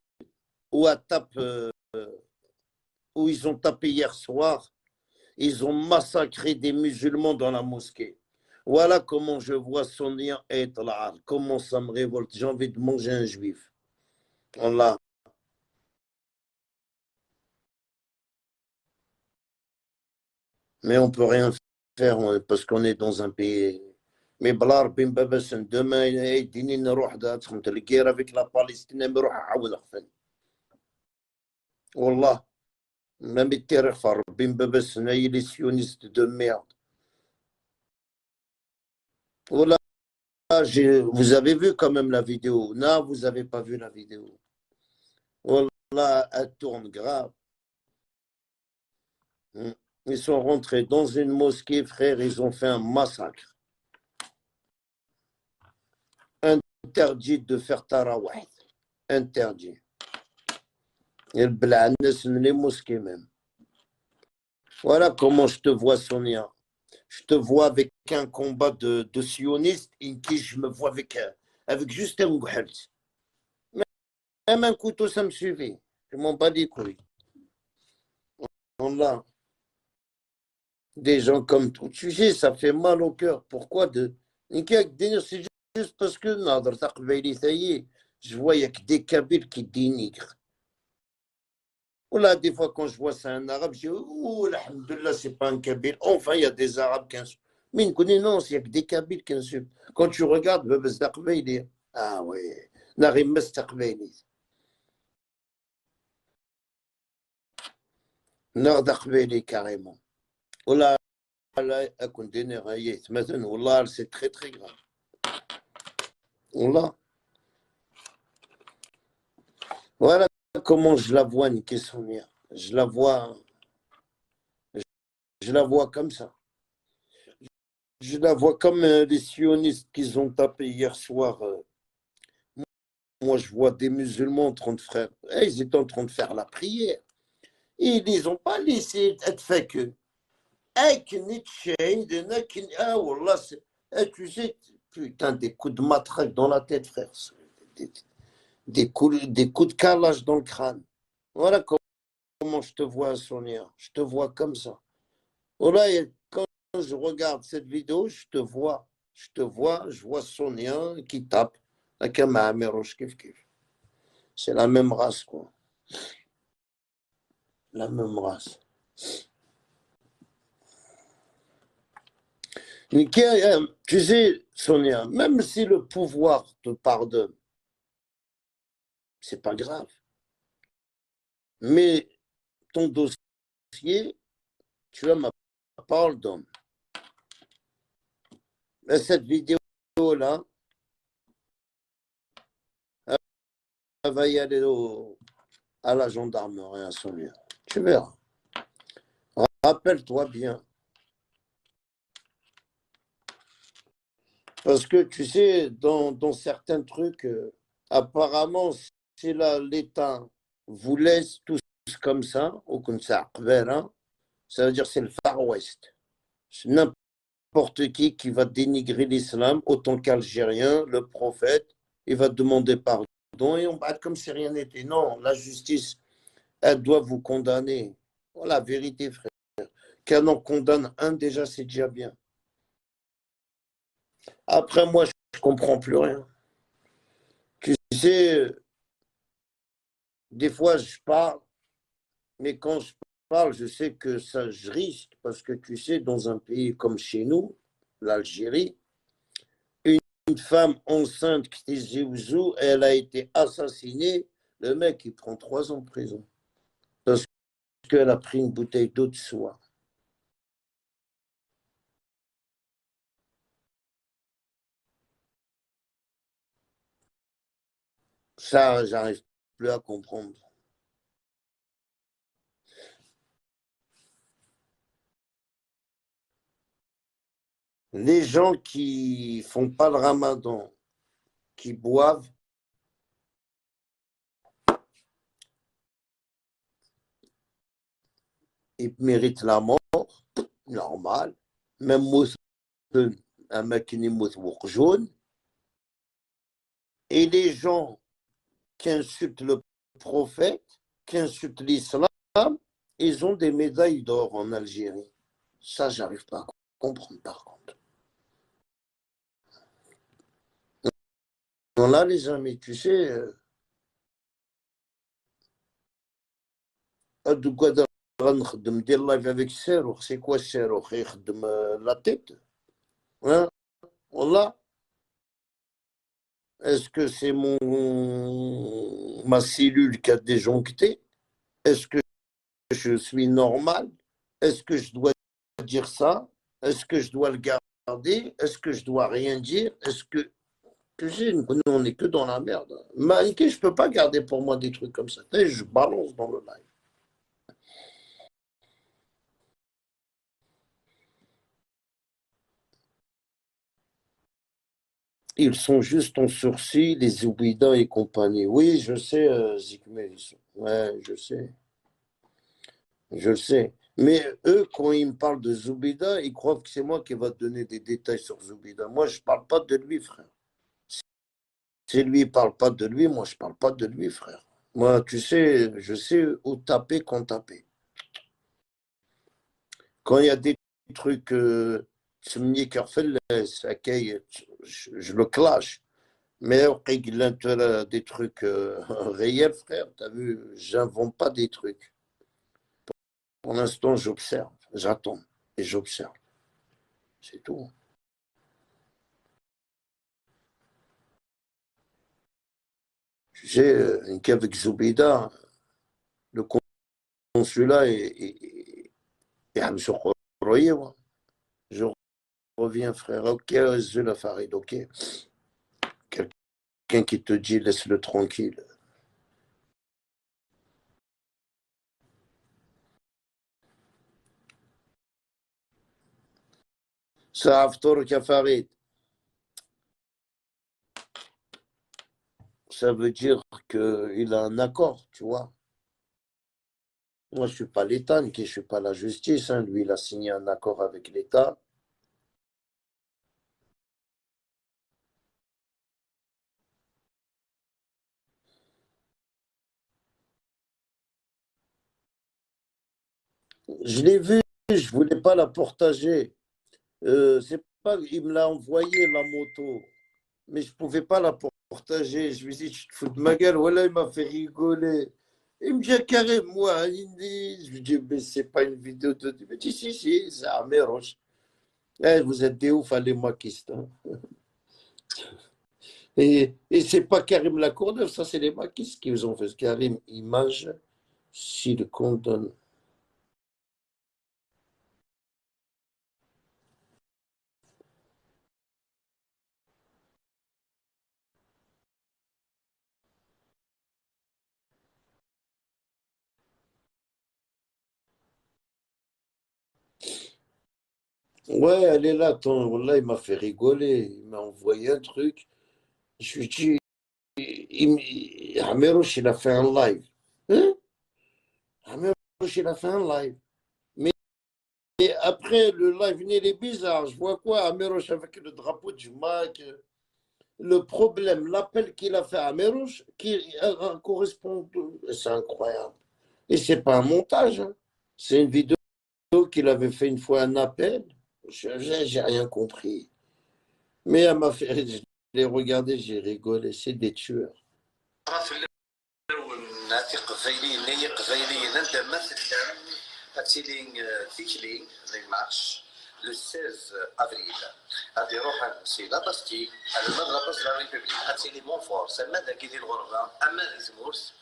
où, où ils ont tapé hier soir, ils ont massacré des musulmans dans la mosquée. Voilà comment je vois Sonia Aytal'ar, comment ça me révolte. J'ai envie de manger un juif. Voilà. Mais on ne peut rien faire parce qu'on est dans un pays. Mais بلا ربي مبابسن demain يديني نروح تدخل الكير avec la Palestine نروح عاود خفن والله ما متيرخ ربي مبابسن هي les sionistes de merde. Voilà, vous avez vu quand même la vidéo. Non, vous n'avez pas vu la vidéo. Voilà, elle tourne grave. Ils sont rentrés dans une mosquée, frère, ils ont fait un massacre. Interdit de faire tarawih. Interdit. Et le blânes, les mosquées même. Voilà comment je te vois, Sonia. Je te vois avec un combat de sionistes, et qui je me vois avec juste un gouhelt. Même un couteau, ça me suffit. Je m'en bats les couilles. Voilà. Des gens comme tout. Tu sais, ça fait mal au cœur. Pourquoi c'est juste parce que ça y est, je vois, il n'y a que des Kabyles qui dénigrent. Ou là, des fois, quand je vois c'est un arabe, je dis, oh, alhamdoulilah, c'est pas un Kabyle. Enfin, il y a des arabes qui insultent. Mais il connaît, non, il n'y a que des Kabyles qui insultent. Quand tu regardes, il est. Ah ouais, Narim Mestaqbeli. Nardaqbeli, carrément. Oh là, là, maintenant, c'est très, très grave. Voilà. Voilà comment je la vois, Niki Sonia. Je la vois comme ça. Je la vois comme les sionistes qu'ils ont tapé hier soir. Moi, je vois des musulmans en train de faire. Ils étaient en train de faire la prière. Et ils les ont pas laissés être fait que. Ah, wallah, tu sais, putain, des coups de matraque dans la tête, frère. Des, des coups de calage dans le crâne. Voilà comment je te vois, Sonia. Je te vois comme ça. Voilà, et quand je regarde cette vidéo, je vois Sonia qui tape. C'est la même race, quoi. La même race. Tu sais, Sonia, même si le pouvoir te pardonne, c'est pas grave. Mais ton dossier, tu as ma parole d'homme. Cette vidéo-là, elle va y aller à la gendarmerie à Sonia. Tu verras. Rappelle-toi bien. Parce que tu sais, dans certains trucs, apparemment, si l'État vous laisse tous comme ça, ou comme ça, ça veut dire que c'est le Far West. C'est n'importe qui va dénigrer l'islam, autant qu'Algérien, le prophète, il va demander pardon et on va comme si rien n'était. Non, la justice, elle doit vous condamner. Voilà la vérité, frère. Qu'elle en condamne un, déjà, c'est déjà bien. Après, moi, je ne comprends plus rien. Tu sais, des fois, je parle, mais quand je parle, je sais que ça, je risque, parce que tu sais, dans un pays comme chez nous, l'Algérie, femme enceinte qui était Zéouzou, elle a été assassinée. Le mec, il prend 3 ans de prison. Parce qu'elle a pris une bouteille d'eau de soie. Ça, j'arrive plus à comprendre. Les gens qui font pas le ramadan, qui boivent, ils méritent la mort, normal. Même un mec qui n'est pas jaune. Et les gens qui insultent le prophète, qui insultent l'islam, ils ont des médailles d'or en Algérie. Ça, j'arrive pas à comprendre par contre. Donc là, les amis, tu sais, ندير لايف avec الصاروخ. C'est quoi الصاروخ؟ يخدم la tête. Hein? Wallah. Est-ce que c'est ma cellule qui a déjoncté? Est-ce que je suis normal? Est-ce que je dois dire ça? Est-ce que je dois le garder? Est-ce que je dois rien dire? Est-ce que nous, on n'est que dans la merde. Maniqué, je peux pas garder pour moi des trucs comme ça. Je balance dans le live. Ils sont juste en sursis, les Zoubida et compagnie. Oui, je sais, Zikmé. Ouais, je sais. Je le sais. Mais eux, quand ils me parlent de Zoubida, ils croient que c'est moi qui va te donner des détails sur Zoubida. Moi, je ne parle pas de lui, frère. Si lui ne parle pas de lui, moi, je ne parle pas de lui, frère. Moi, tu sais, je sais où taper, quand taper. Quand il y a des trucs, je le clash. Mais des trucs réels, frère, tu as vu, j'invente pas des trucs. Pour l'instant, j'observe, j'attends et j'observe. C'est tout. Tu sais, qu'avec Zoubida, le consulat est sur Royer. Je reviens, frère. Ok, Zula Farid, ok. Quelqu'un qui te dit laisse-le tranquille. Ça, Haftor Farid, ça veut dire qu'il a un accord, tu vois. Moi, je ne suis pas l'État, je ne suis pas la justice. Hein. Lui, il a signé un accord avec l'État. Je l'ai vu, je ne voulais pas la partager. C'est pas, il me l'a envoyé, la moto, mais je ne pouvais pas la partager. Je lui ai dit, tu te fous de ma gueule. Voilà, il m'a fait rigoler. Il me dit, carré, moi, je lui dis, mais c'est pas une vidéo de. Il me dit, si, c'est à Méroche. Eh, vous êtes des ouf, allez, maquistes. Hein. Et c'est pas Karim Lacourneuve, ça, c'est les maquistes qui vous ont fait. Karim, image, s'il condamne. Ouais, elle est là, attends, là, il m'a fait rigoler. Il m'a envoyé un truc. Je lui dis, Amérouche, il a fait un live. Hein? Amérouche, il a fait un live. Mais après, le live, il est bizarre. Je vois quoi? Amérouche avec le drapeau du Mac. Le problème, l'appel qu'il a fait à Amérouche, qui correspond. C'est incroyable. Et c'est pas un montage. Hein. C'est une vidéo qu'il avait fait une fois un appel. J'ai rien compris. Mais elle m'a fait. Je l'ai regardé, j'ai rigolé. C'est des tueurs.
le 16 avril غادي نروح نمشي لا باستي على مد لا باس لا ريبوبليك هادشي لي مون فور سما دا كيدير الغربه اما ليزمورس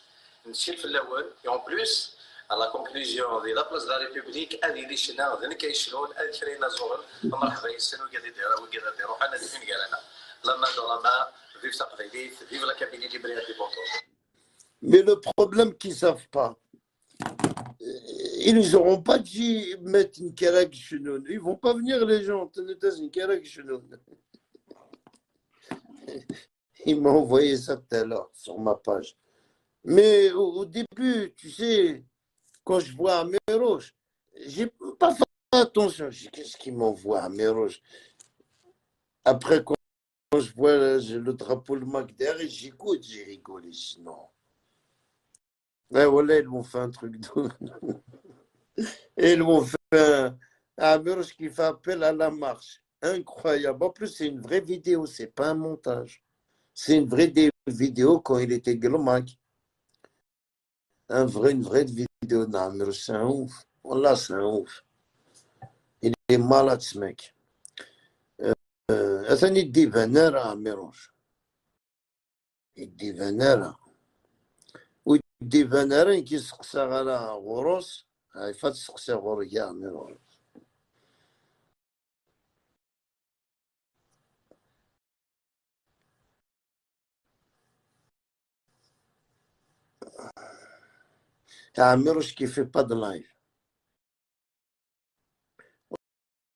نمشي في الاول اون بلوس على كونكلوزيون دي لا بلاس لا ريبوبليك ادي لي شنا غادي كيشلون ادي فرينا زورن مرحبا يسنو قاعد يدير وكذا دير روح انا فين قال انا لما دوما فيف ساقفيديت فيف لا كابيني دي بريات دي بونطو.
Mais le problème qu'ils ne savent pas, ils nous auront pas dit mettre une Kerak Shenoun. Ils vont pas venir les gens, une Kerak Shenoun. Il m'a envoyé ça tout à l'heure sur ma page. Mais au début, tu sais, quand je vois Améroche, j'ai pas fait attention. Je dis, qu'est-ce qu'il m'envoie Améroche? Après, quand je vois le drapeau, le Mac derrière, j'écoute, j'ai rigolé. Je dis, non. Ouais, voilà, ils m'ont fait un truc de... Et ils m'ont fait un Améroche qui fait appel à la marche. Incroyable. En plus, c'est une vraie vidéo, c'est pas un montage. C'est une vraie vidéo quand il était Glomac. Une vraie vidéo d'Améroche. C'est un ouf. Voilà, c'est un ouf. Il est malade, ce mec. أثني يدي فنارة عميروش يدي فنارة ويدي فنارة كي سقسا على غروس هاي فات سقسا غوريا عميروش عميروش كي في با دو لايف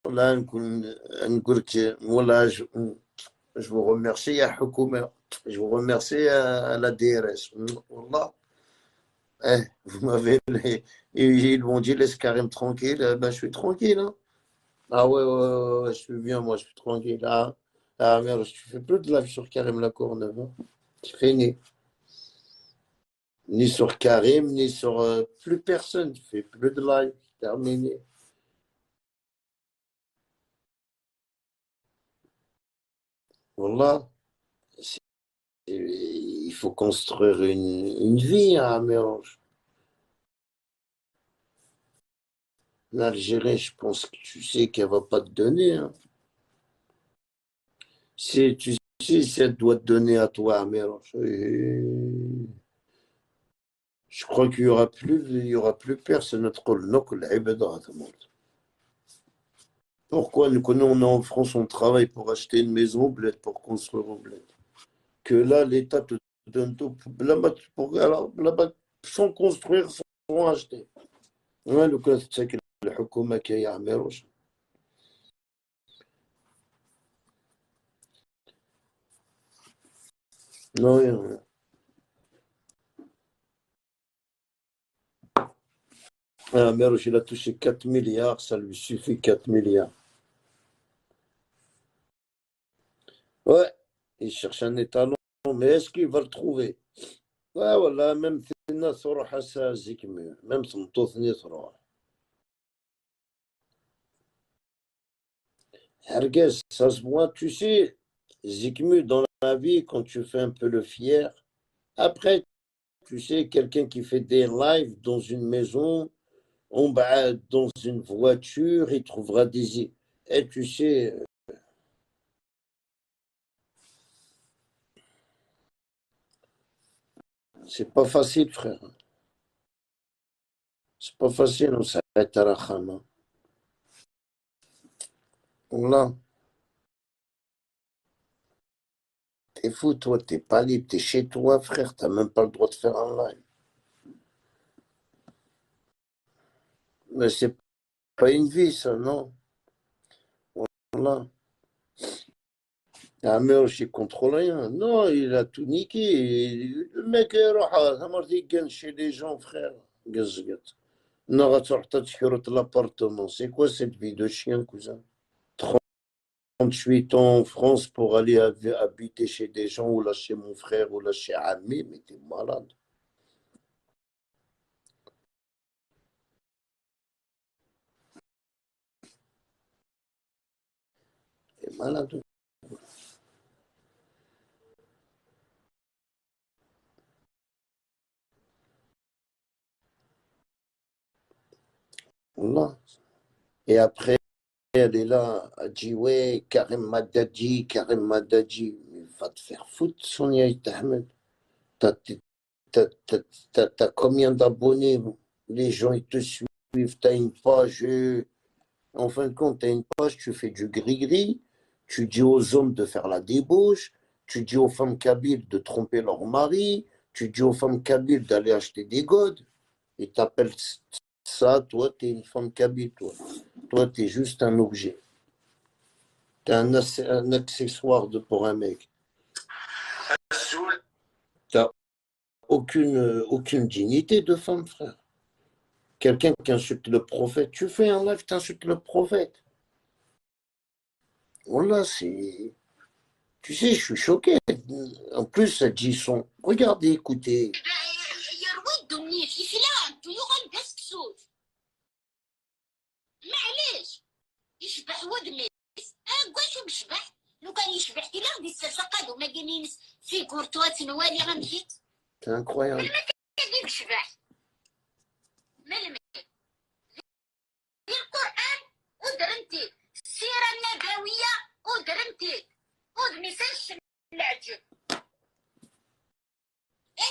والله نقول لك والله je vous remercie à Houkouma, je vous remercie à la DRS. Wallah. Vous m'avez. Ils m'ont dit laisse Karim tranquille. Ben, je suis tranquille. Hein. Ah ouais, je suis bien, moi, je suis tranquille. Merde, tu fais plus de live sur Karim Lacourneuve. Hein. C'est fini. Ni sur Karim, ni sur plus personne. Tu fais plus de live. Terminé. Wallah. Il faut construire une vie à Mérange. L'Algérie, je pense que tu sais qu'elle ne va pas te donner. Hein. Tu sais si elle doit te donner à toi à Mérange. Je crois qu'il y aura plus personne. Pourquoi nous, on est en France, on travaille pour acheter une maison au bled, pour construire au bled. Que là, l'État te donne tout. Là-bas, là-bas, sans construire, sans acheter. Ouais, le cas, c'est que le Hukuma qui est à Méroche. Non, rien. Méroche, il a touché 4 milliards, ça lui suffit 4 milliards. Ouais, il cherche un étalon, mais est-ce qu'il va le trouver? Ouais, voilà, même Tina تروح هسه زكمي même تمطوثني تروح Herguez, ça se voit, tu sais, Zikmu, dans la vie, quand tu fais un peu le fier, après, tu sais, quelqu'un qui fait des lives dans une maison, dans une voiture, il trouvera des... Et tu sais, c'est pas facile, frère. C'est pas facile, on s'arrête à la khama. Là, t'es fou, toi, t'es pas libre, t'es chez toi, frère, t'as même pas le droit de faire un live. Mais c'est pas une vie, ça, non. Voilà. Ah, mais je contrôle rien. Non, il a tout niqué. Le mec, il gagne chez les gens, frère. Gazgat. Non, l'appartement. C'est quoi cette vie de chien, cousin? 38 ans en France pour aller habiter chez des gens, ou là chez mon frère, ou là chez Ami, mais t'es malade. T'es malade. Voilà. Et après, elle est là, elle dit ouais, Karim Madadi, Karim Madadi. Mais va te faire foutre, Sonia Ahmed. T'as combien d'abonnés? Les gens, ils te suivent. T'as une page. En fin de compte, t'as une page, tu fais du gris-gris. Tu dis aux hommes de faire la débauche. Tu dis aux femmes kabyles de tromper leur mari. Tu dis aux femmes kabyles d'aller acheter des godes. Et t'appelles ça, toi, t'es une femme kabyle, toi. Toi, t'es juste un objet. T'es un accessoire pour un mec. T'as aucune dignité de femme, frère. Quelqu'un qui insulte le prophète, tu fais un live, t'insultes le prophète. Voilà, c'est... Tu sais, je suis choqué. En plus, elle dit son... Regardez, écoutez.
يشبح ودميس قواش بشبح لو كان يشبح كي لا غادي يستسقد وما كاينين في كورتوات نوالي غنمشيت
C'est incroyable.
ما كاين بشبح ما الملك القران ودرمتي السيره النبويه ودرمتي ودميساش العجب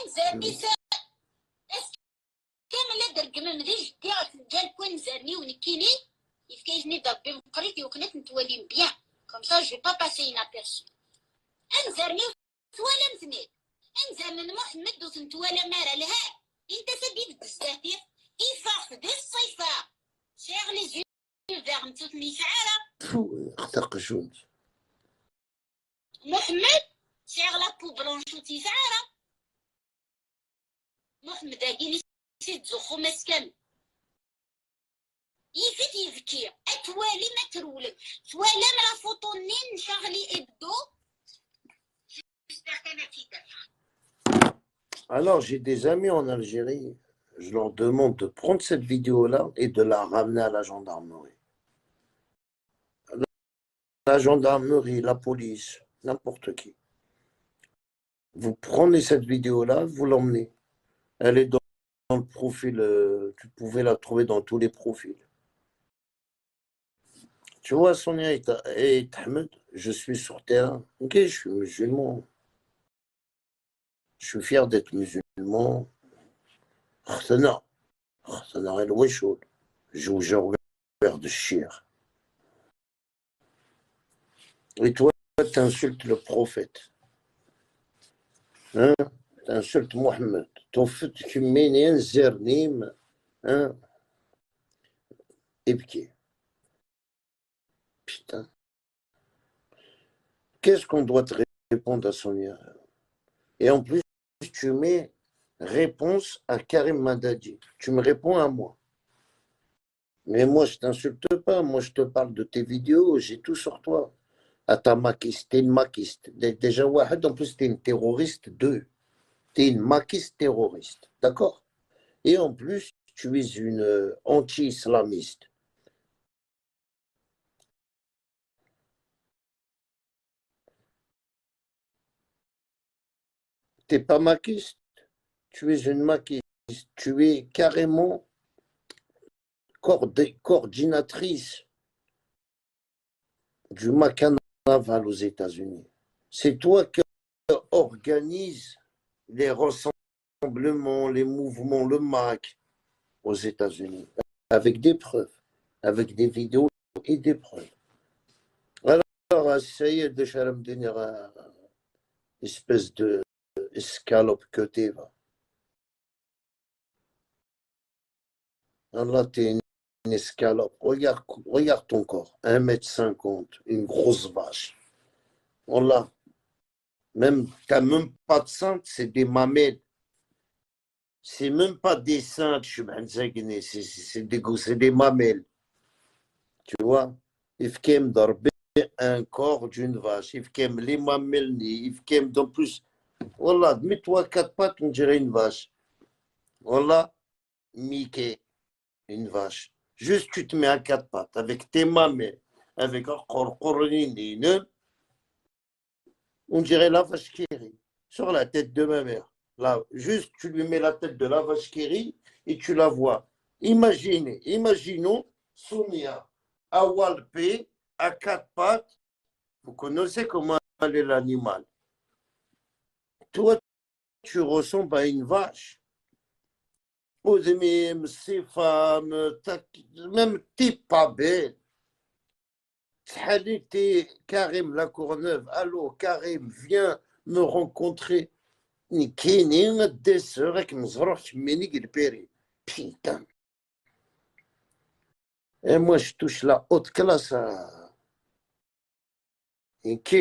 انزل نساء كامل درك من ريج تاع جال كون زرني ونكيني يفكاجني ضربي مقريتي وكنت نتولي بيان كوم سا جو با باسي انابيرسو انزرني ثوالا مثنين انزر من محمد وثنتوالا مارا لها انت سبيد بزافير يفاق دي الصيفة شيغ لي زيو فيغ نتوتني شعارة
اختقشون
محمد شيغ لابو بلونشوتي شعارة محمد اكيني سيد زخو مسكن يفيت يفكي اتوالي ما ترولك توالي مرا فوطونين شغلي ابدو جيسبر كان في دفع.
Alors, j'ai des amis en Algérie. Je leur demande de prendre cette vidéo-là et de la ramener à la gendarmerie. La gendarmerie, la police, n'importe qui. Vous prenez cette vidéo-là, vous l'emmenez. Elle est dans le profil, tu pouvais la trouver dans tous les profils. Tu vois, Sonia et Ahmed, je suis sur terrain. Ok, je suis musulman. Je suis fier d'être musulman. Khsana el Weshol. Je regarde Chir. Et toi, tu insultes le prophète. Hein? Tu insultes Mohammed. Tu mets un zernim. Hein? Ebki. Putain. Qu'est-ce qu'on doit te répondre à Sonia? Et en plus, tu mets réponse à Karim Madadi. Tu me réponds à moi. Mais moi, je ne t'insulte pas. Moi, je te parle de tes vidéos. J'ai tout sur toi. À ta maquiste. T'es une maquiste. Déjà, Wahed, en plus, t'es une terroriste. Deux. T'es une maquiste terroriste. D'accord? Et en plus, tu es une anti-islamiste. Tu n'es pas maquiste, tu es une maquiste, tu es carrément coordinatrice du Carnaval aux États-Unis. C'est toi qui organise les rassemblements, les mouvements, le MAC aux États-Unis, avec des preuves, avec des vidéos et des preuves. Alors, ça y est, de Charam Denir, espèce de escalope que t'es, va. Allah, t'es une escalope. Regarde ton corps. 1,50 m, une grosse vache. Allah. Même, t'as même pas de seins, c'est des mamelles. C'est même pas des seins, c'est des mamelles. Tu vois? Il faut d'arber un corps d'une vache. Il faut les mamelles, il faut en plus. Wallah, mets-toi 4 pattes, on dirait une vache. Wallah, Mickey, une vache. Juste, tu te mets à 4 pattes avec tes mamelles, avec un corps, on dirait la vache qui rit sur la tête de ma mère. Là, juste, tu lui mets la tête de la vache qui rit et tu la vois. Imaginons Sonia à walper, à quatre pattes. Vous connaissez comment est l'animal. Toi, tu ressembles à une vache. Même ces femmes, même t'es pas belle. T'es Karim La Courneuve. Allô, Karim, viens me rencontrer. Nikini, des sœurs qui me zoroch, minig il péri. Putain. Et moi, je touche la haute classe. Et que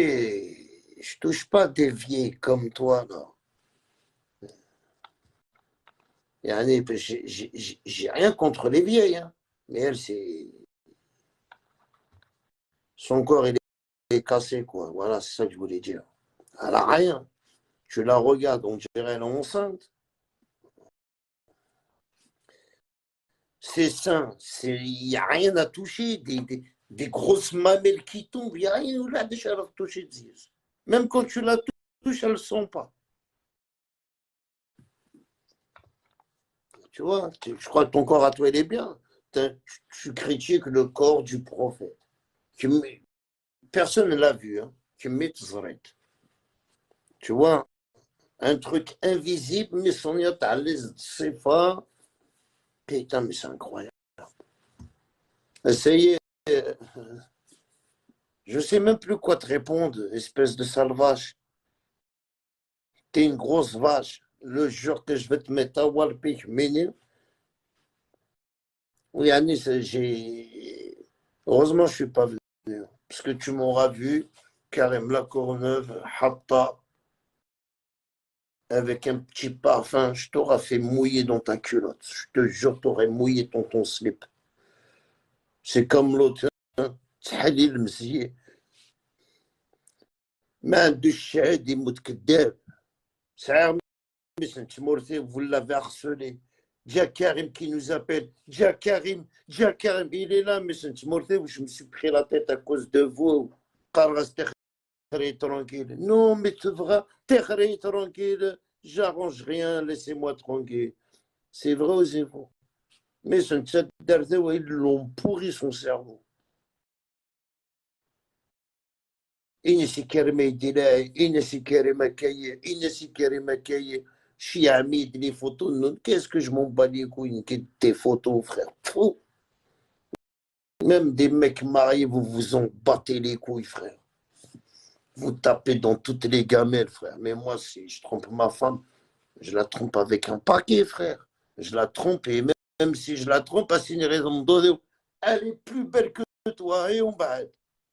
je touche pas des vieilles comme toi, non. J'ai rien contre les vieilles, hein. Mais elle, c'est. Son corps, il est cassé, quoi. Voilà, c'est ça que je voulais dire. Elle a rien. Tu la regardes, on dirait elle est enceinte. Ses seins, il n'y a rien à toucher. Des grosses mamelles qui tombent, il n'y a rien là déjà à toucher. Même quand tu la touches, elles ne sont pas. Tu vois, je crois que ton corps à toi, il est bien. Tu critiques le corps du prophète. Personne ne l'a vu. Hein. Tu mets tu vois, un truc invisible, mais son yacht à l'aise, c'est pas. Putain, mais c'est incroyable. Essayez. Je sais même plus quoi te répondre, espèce de sale vache. T'es une grosse vache. Le jour que je vais te mettre à Walpik, m'énerve. Oui, Anis, heureusement, je ne suis pas venu. Parce que tu m'auras vu, Karim La Courneuve, Hatta, avec un petit parfum, je t'aurais fait mouiller dans ta culotte. Je te jure, t'aurais mouillé ton slip. C'est comme l'autre, hein. تحليل مزيان ما عندوش الشهادة يموت كذاب سعر مش مورثي vous l'avez harcelé. Dia Karim qui nous appelle. Dia Karim, il est là, mais c'est mortel, je me suis pris la tête à cause de vous. Tranquille. Non, mais tu verras, t'es tranquille, j'arrange rien, laissez-moi tranquille. C'est vrai ou c'est faux? Mais ce ils l'ont pourri son cerveau. إنسي كريمة يديلاي إنسي كريمة كاية إنسي كريمة كاية شي عميد لي فوتو qu'est-ce que je m'en bats les couilles tes photos frère. Pfou. Même des mecs mariés vous vous en battez les couilles frère. Vous tapez dans toutes les gamelles frère. Mais moi si je trompe ma femme je la trompe avec un paquet frère. Je la trompe et même si je la trompe à une raison de elle est plus belle que toi et on bat.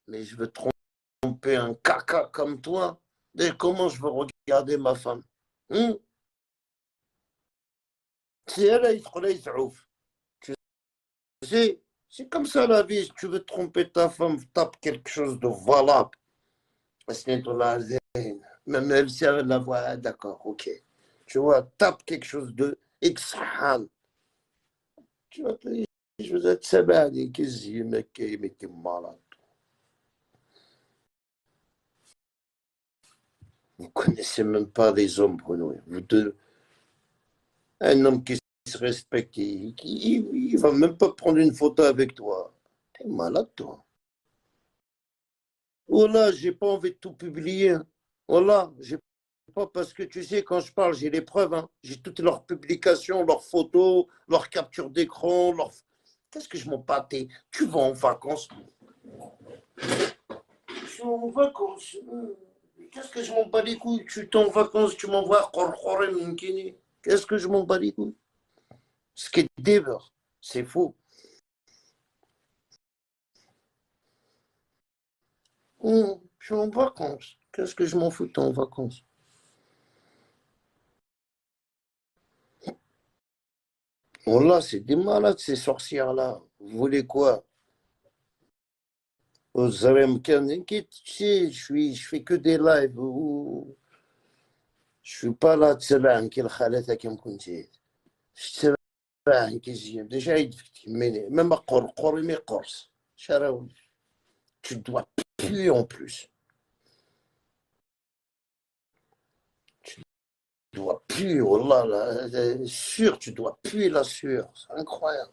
Mais je veux tromper un caca comme toi, et comment je veux regarder ma femme? Si elle est ouf. Tu sais, c'est comme ça la vie. Si tu veux tromper ta femme, tape quelque chose de valable. Même elle, si elle la voit, d'accord, ok. Tu vois, tape quelque chose de extra. Tu vois, je vous ai dit, c'est bien, qu'est-ce que c'est malade. Vous ne connaissez même pas les hommes, Bruno. Un homme qui se respecte, il ne va même pas prendre une photo avec toi. T'es malade, toi. Voilà, j'ai pas envie de tout publier. Voilà, j'ai pas parce que tu sais, quand je parle, j'ai les preuves. Hein. J'ai toutes leurs publications, leurs photos, leurs captures d'écran. Qu'est-ce que je m'en pâtais? Tu vas en vacances? Je suis en vacances. Qu'est-ce que je m'en bats les couilles? Tu es en vacances, tu m'envoies. Qu'est-ce que je m'en bats les couilles? Ce qui est dévers, c'est faux. Je suis en vacances. Qu'est-ce que je m'en fous, t'es en vacances? Oh là, c'est des malades, ces sorcières-là. Vous voulez quoi? Vous avez tu sais, je fais que des lives. Je suis pas là, tu sais, comme كنتي. Déjà, même à Corse. Tu dois puer en plus. Tu dois puer, oh là là, sûr, tu dois puer la sueur. C'est incroyable.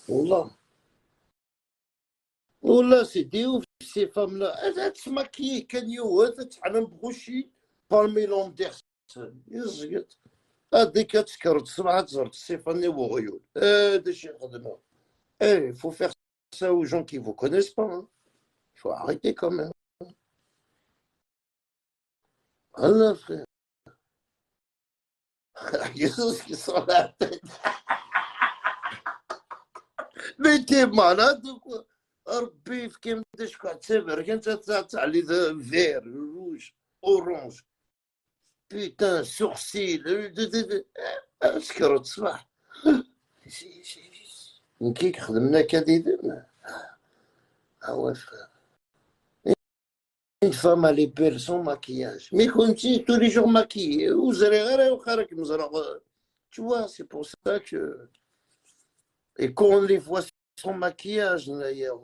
Wallah. Wallah, c'est des ouf, ces femmes-là. Elles se maquillent, Kanyo, elles se حنان بغوشي Pamela Anderson. يزقط. هذيك تسكر تصبح تزرق السيفاني وغيول. هذا الشيء خدمه. Il faut faire ça aux gens qui ne vous connaissent pas. Hein. Il faut arrêter quand même. Allah, frère. Qu'est-ce qui sort la tête? Mais t'es malade ou quoi? ربي في كيما شكون تسافر كنت تاع لي فير روج اورانج بيتان سورسيل سكرت الصباح كي خدمنا كذا هو frère. Une femme elle est belle sans maquillage mais comme si tous les jours maquillée vous allez وخارك مزرق tu vois c'est pour ça que et quand on les voit sans maquillage d'ailleurs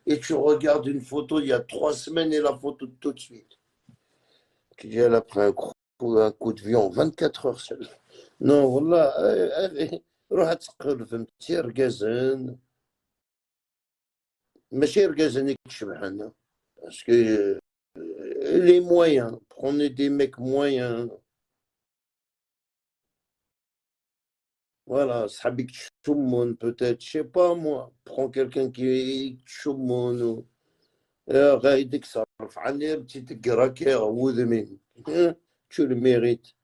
et tu regardes une photo il y a 3 semaines et la photo tout de suite tu dis elle a pris un coup de viande 24 heures seule non voilà روح تسقل فهمتي رقازن ماشي رقازن يكشبحنا parce que les moyens prenez des mecs moyens voilà صحابك تشمون peut-être je sais pas moi prends quelqu'un qui تشمون ou غايدك صرف عني بتي تقراك يغوذ مني tu le mérites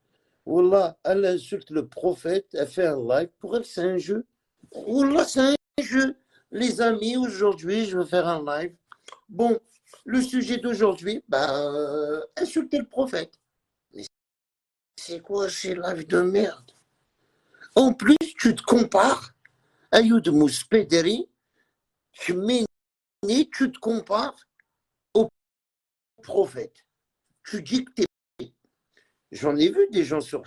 Wallah, elle insulte le prophète, elle fait un live. Pour elle, c'est un jeu. Wallah, c'est un jeu. Les amis, aujourd'hui, je veux faire un live. Bon, le sujet d'aujourd'hui, insulter le prophète. Mais c'est quoi ces lives de merde? En plus, tu te compares à Youd Mouspederi, tu te compares au prophète. Tu dis que t'es. J'en ai vu des gens sur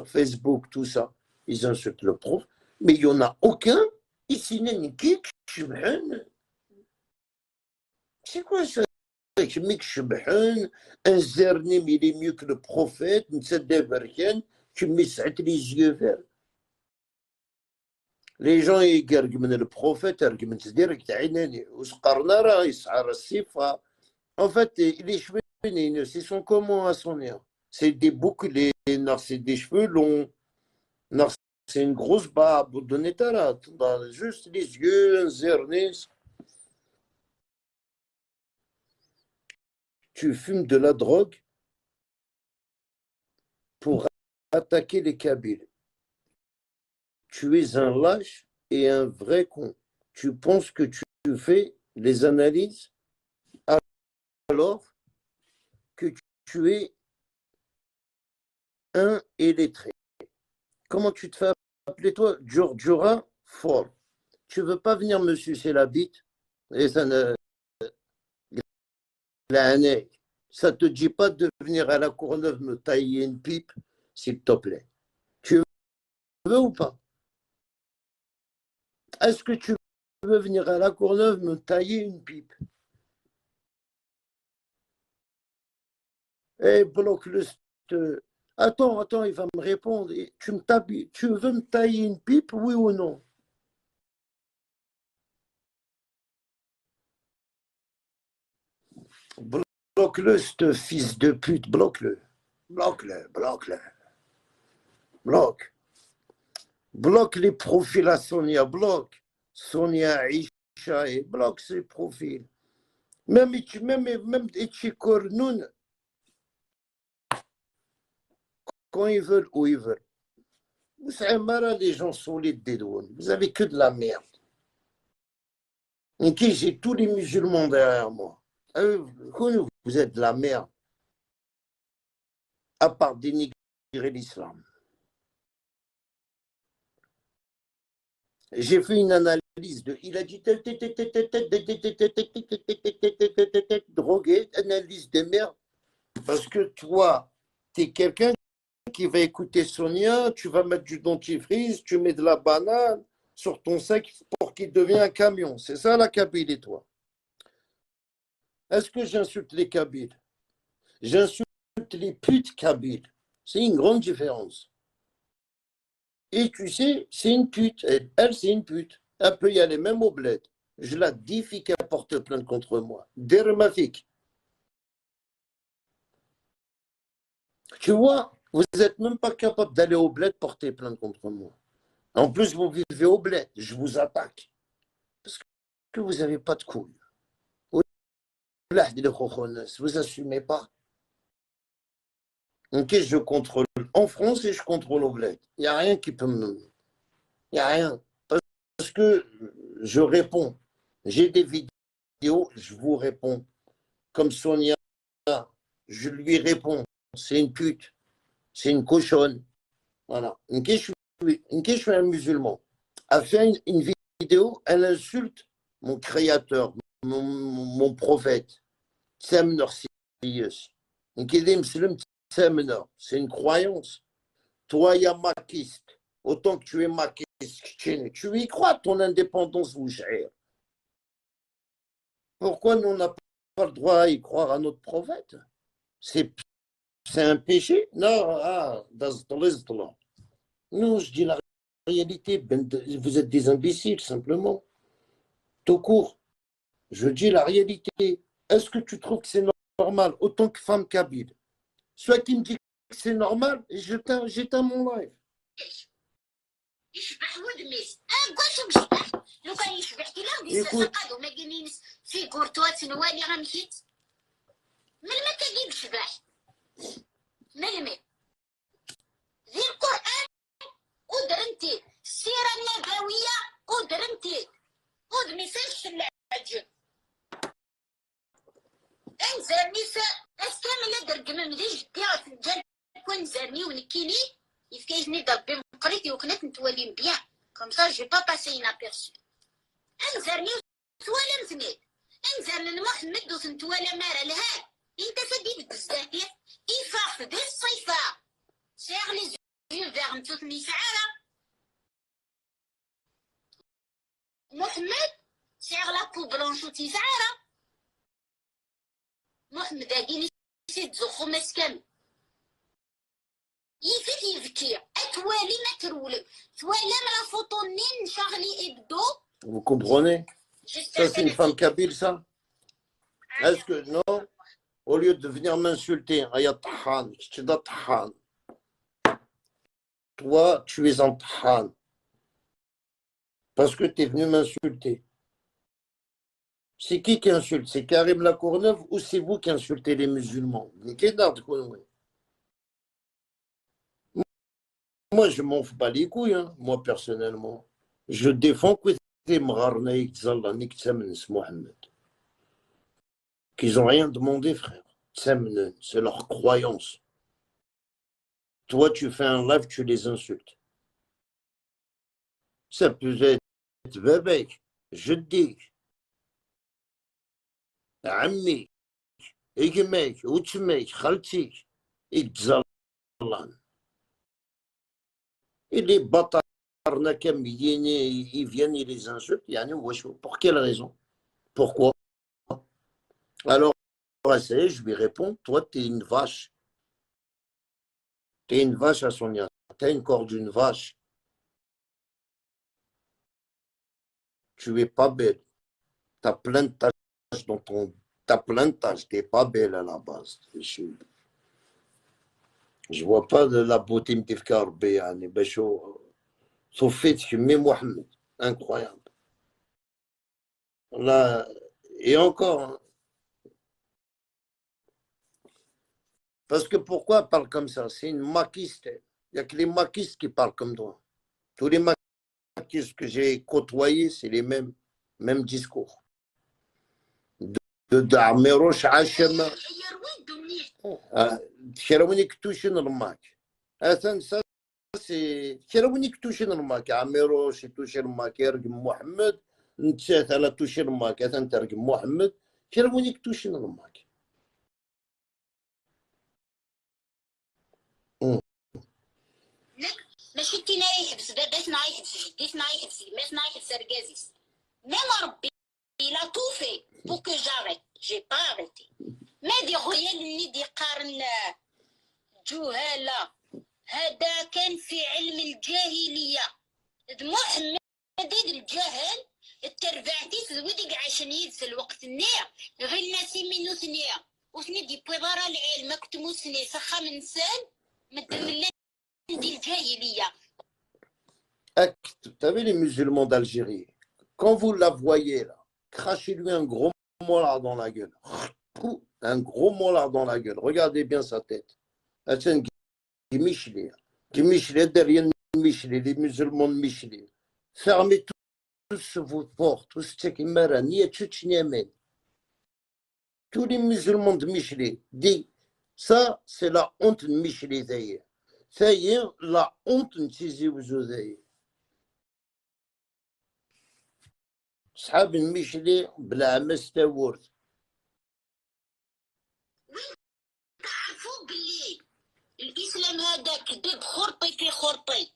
Facebook, tout ça. Ils insultent le prof, mais il n'y en a aucun. Ici, c'est quoi ça? Un zernim, il est mieux que le prophète. Tu mets les yeux verts. Les gens, ils regardent le prophète, ils regardent en fait, les cheveux, ils sont comment à son air? C'est des boucles, c'est des cheveux longs, c'est une grosse barbe, juste les yeux, un zernis. Tu fumes de la drogue pour attaquer les Kabyles. Tu es un lâche et un vrai con. Tu penses que tu fais les analyses alors que tu es un illettré. Comment tu te fais appeler toi? Djura Fort. Tu veux pas venir me sucer la bite? Et ça ne te dit pas de venir à la Courneuve me tailler une pipe, s'il te plaît. Tu veux ou pas? Est-ce que tu veux venir à la Courneuve me tailler une pipe? Eh, bloque-le. Attends, il va me répondre. Tu veux me tailler une pipe, oui ou non? Bloque-le, ce fils de pute, bloque-le. Bloque-le. Bloque les profils à Sonia, bloque. Sonia, Isha, et bloque ses profils. Même Etchikornoun, quand ils veulent, où ils veulent. Vous savez, les gens solides des douanes. Vous avez que de la merde. Ok, j'ai tous les musulmans derrière moi. Vous êtes de la merde. À part dénigrer l'islam. J'ai fait une analyse de. Il a dit drogué, analyse de merde. Parce que toi, tu es quelqu'un qui va écouter Sonia, tu vas mettre du dentifrice, tu mets de la banane sur ton sac pour qu'il devienne un camion. C'est ça la Kabyle et toi. Est-ce que j'insulte les Kabyles? J'insulte les putes Kabyles. C'est une grande différence. Et tu sais, c'est une pute. Elle c'est une pute. Elle peut y aller même au bled. Je la défie qu'elle porte plainte contre moi. Dermafik. Tu vois, vous n'êtes même pas capable d'aller au bled porter plainte contre moi. En plus, vous vivez au bled. Je vous attaque. Parce que vous n'avez pas de couilles. Vous n'assumez pas. Ok, je contrôle en France et je contrôle au bled. Il n'y a rien qui peut me... Il n'y a rien. Parce que je réponds. J'ai des vidéos, je vous réponds. Comme Sonia, je lui réponds. C'est une pute. C'est une cochonne. Voilà. Ok, je suis un musulman. Elle fait une vidéo, elle insulte mon créateur, mon prophète. C'est une croyance. Toi, il y a maquiste. Autant que tu es maquiste, tu y crois, ton indépendance vous gère. Pourquoi nous, on n'a pas le droit à y croire à notre prophète? C'est un péché? Non, non, je dis la réalité. Vous êtes des imbéciles, simplement. Tout court. Je dis la réalité. Est-ce que tu trouves que c'est normal, autant que femme kabyle? Soit qui me dit que c'est normal, j'éteins mon live.
يشبح ودميس قلت بشبح لو كان يشبح كي لا ودي سقادو ما جينينس في كورتوات نوالي غنمشيت ملما كيجيب شباح ملما ذي القرآن ودرنتي السيرة النبوية ودرنتي ودميساش في العجل انزل نساء استعمل درق من ريج تاع في الجنة كون زرني ونكيني يفكيجني ضربي مقريتي وكنت نتولي بيان كوم سا جي با باسي انابيرسو انزرني وسوالا مزنيت انزر محمد وسنتوالا مارا لها انت سديد بزاف يفاق في دي الصيفة سيغ لي زيو فيغ نتوتني سعارة محمد سيغ لا بو بلونشوتي سعارة محمد هاكيني سيد زخو مسكن يفيت يفكي اتوالي ما ترولك توالي ما فوطونين شغلي ابدو.
Vous comprenez? Ça, c'est une femme kabyle, ça? Est-ce que, non? Au lieu de venir m'insulter, toi, tu es en Tahan. Parce que tu es venu m'insulter. C'est qui insulte? C'est Karim Lacourneuve ou c'est vous qui insultez les musulmans? Moi, je m'en fous pas les couilles, hein, moi, personnellement. Je défends que qu'ils n'ont rien demandé, frère. C'est leur croyance. Toi, tu fais un live, tu les insultes. Ça peut être bébé, je te dis. عمي إجميك وتميك خالتيك يتزلان اللي بطرنا كميين ils viennent ils les insultent يعني واش pour quelle raison? Pourquoi? Alors je lui réponds, toi t'es une vache à Sonia, t'as une corde d'une vache, tu es pas belle, t'as plein de taches dans ton... T'as plein de taches, t'es pas belle à la base. Je vois pas de la beauté m'tifkar yani basho Sophie mais Mohamed, incroyable. Là, et encore, hein. Parce que pourquoi elle parle comme ça? C'est une maquiste. Il n'y a que les maquistes qui parlent comme toi. Tous les maquistes que j'ai côtoyés, c'est les mêmes discours. دعمروش عشمة كيراوني كتوشن رماك أثن سي كيراوني كتوشن رماك عمروش توشن رماك يرقم محمد نتسات على توشن رماك أثن ترقم محمد كيراوني كتوشن رماك
ماشي كي نايحبس باباش نايحبس جديش نايحبس ماش نايحبس ركازيس ميم ربي il a tout fait pour que j'arrête. J'ai pas arrêté. Mais دي خويا اللي دي قارن جهالة هذا كان في علم الجاهلية محمد هذا الجهل التربعتي زويدي كاع عشان ينسى الوقت النيع غير ناسي منو ثنيا وثني دي بوضارا العلم كتمو سني سخا من سال مدملا دي الجاهلية.
T'as vu les musulmans d'Algérie, quand vous la voyez là, crachez-lui un gros molar dans la gueule. Un gros molar dans la gueule. Regardez bien sa tête. Qui Michelet derrière Michelet, les musulmans de Michelet. Fermez tous vos portes, tous ceux qui meurent, ni Tchétchéniens. Tous les musulmans de Michelet disent ça, c'est la honte de Michelet d'ailleurs. Ça y est, la honte de Tizi Ouzou d'ailleurs. صحاب المشلي بلا عمس تاورت.
تعرفوا باللي الاسلام هذا كذب خرطي في خرطي.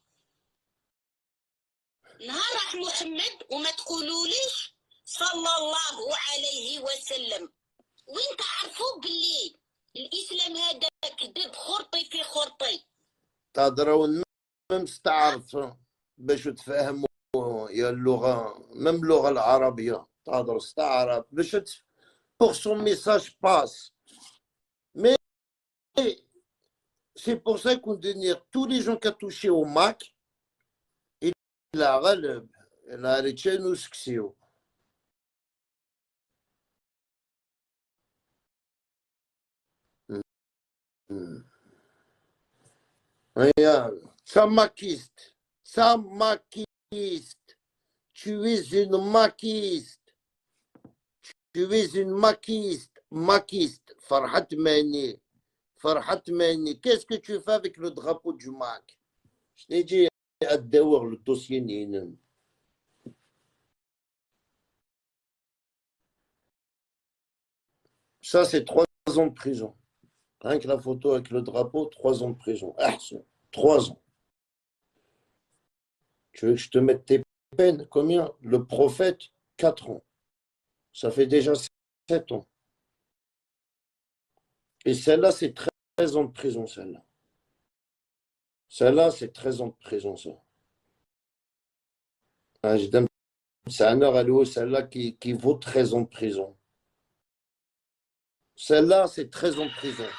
نهار راح محمد وما تقولوليش صلى الله عليه وسلم. وين تعرفوا باللي الاسلام هذا كذب خرطي في خرطي.
تهضروا مستعرف باش تفهموا يا اللغه même اللغه العربيه تهضر استعرف باش pour son message passe. Mais c'est pour ça qu'on dit tous les gens qui ont touché au Mac, il a غلب il a arrêté nous سكسيو. Regarde, ça maquiste, ça maquiste. Tu es une maquiste. Tu es une maquiste. Maquiste. Farhat Mani. Farhat Mani. Qu'est-ce que tu fais avec le drapeau du Mac? Je t'ai dit à devoir le dossier Ninen. Ça, c'est 3 ans de prison. Rien que la photo avec le drapeau, 3 ans de prison. Ah, 3 ans. Tu veux que je te mette tes peines? Combien? Le prophète, 4 ans. Ça fait déjà 7 ans. Et celle-là, c'est 13 ans de prison, celle-là. Celle-là, c'est 13 ans de prison, ça. C'est un heure à l'eau, celle-là qui vaut 13 ans de prison. Celle-là, c'est 13 ans de prison.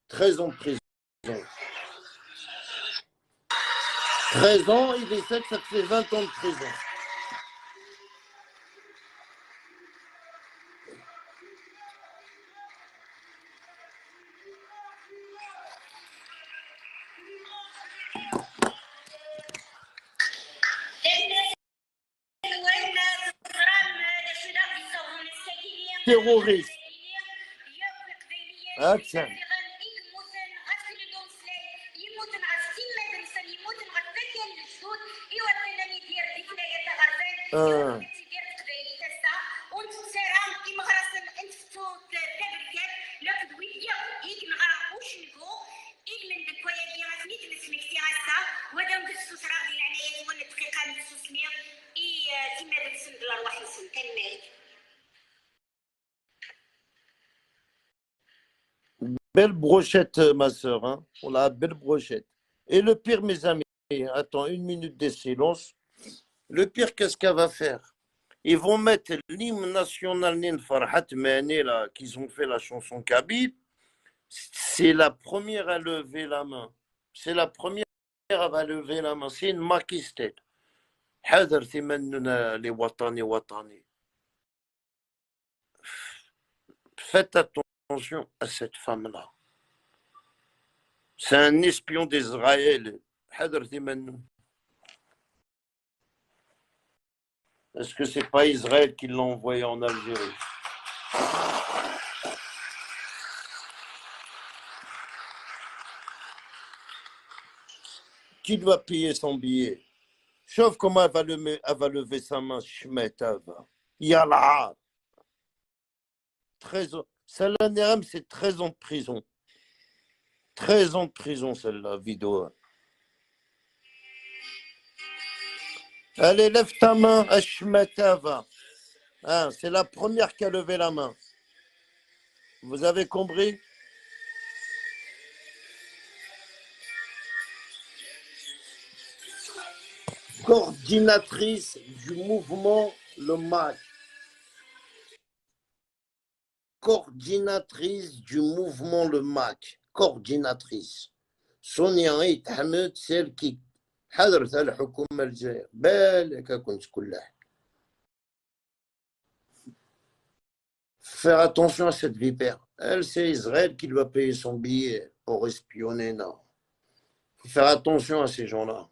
13 ans de prison. 13 ans, il décède, ça te fait 20 ans de prison. Terroriste. Ah, tiens. Belle brochette, ma soeur. Hein? On a belle brochette. Et le pire, mes amis, attends, 1 minute de silence. Le pire, qu'est-ce qu'elle va faire? Ils vont mettre l'hymne national Nin Farhat Mani, là, qu'ils ont fait la chanson Kabib. C'est la première à lever la main. C'est la première à lever la main. C'est une maquistelle. حذر ثمننا لوطني وطني. Faites attention à cette femme-là. C'est un espion d'Israël. Est-ce que c'est pas Israël qui l'a envoyé en Algérie? Qui doit payer son billet? Sauf comment elle va lever sa main. Yallah. 13 ans. Celle-là, Nerem, c'est 13 ans de prison. 13 ans de prison, celle-là, vidéo. Allez, lève ta main, Ashmetava. Hein, c'est la première qui a levé la main. Vous avez compris? coordinatrice du mouvement Le MAC. Coordinatrice du mouvement Le MAC. Coordinatrice. Sonia Aït Hamed, celle qui حضرت الحكومة الجزائر بالك كنت كلها. Faire attention à cette vipère. Elle, c'est Israël qui doit payer son billet pour espionner. Non. Faut faire attention à ces gens-là.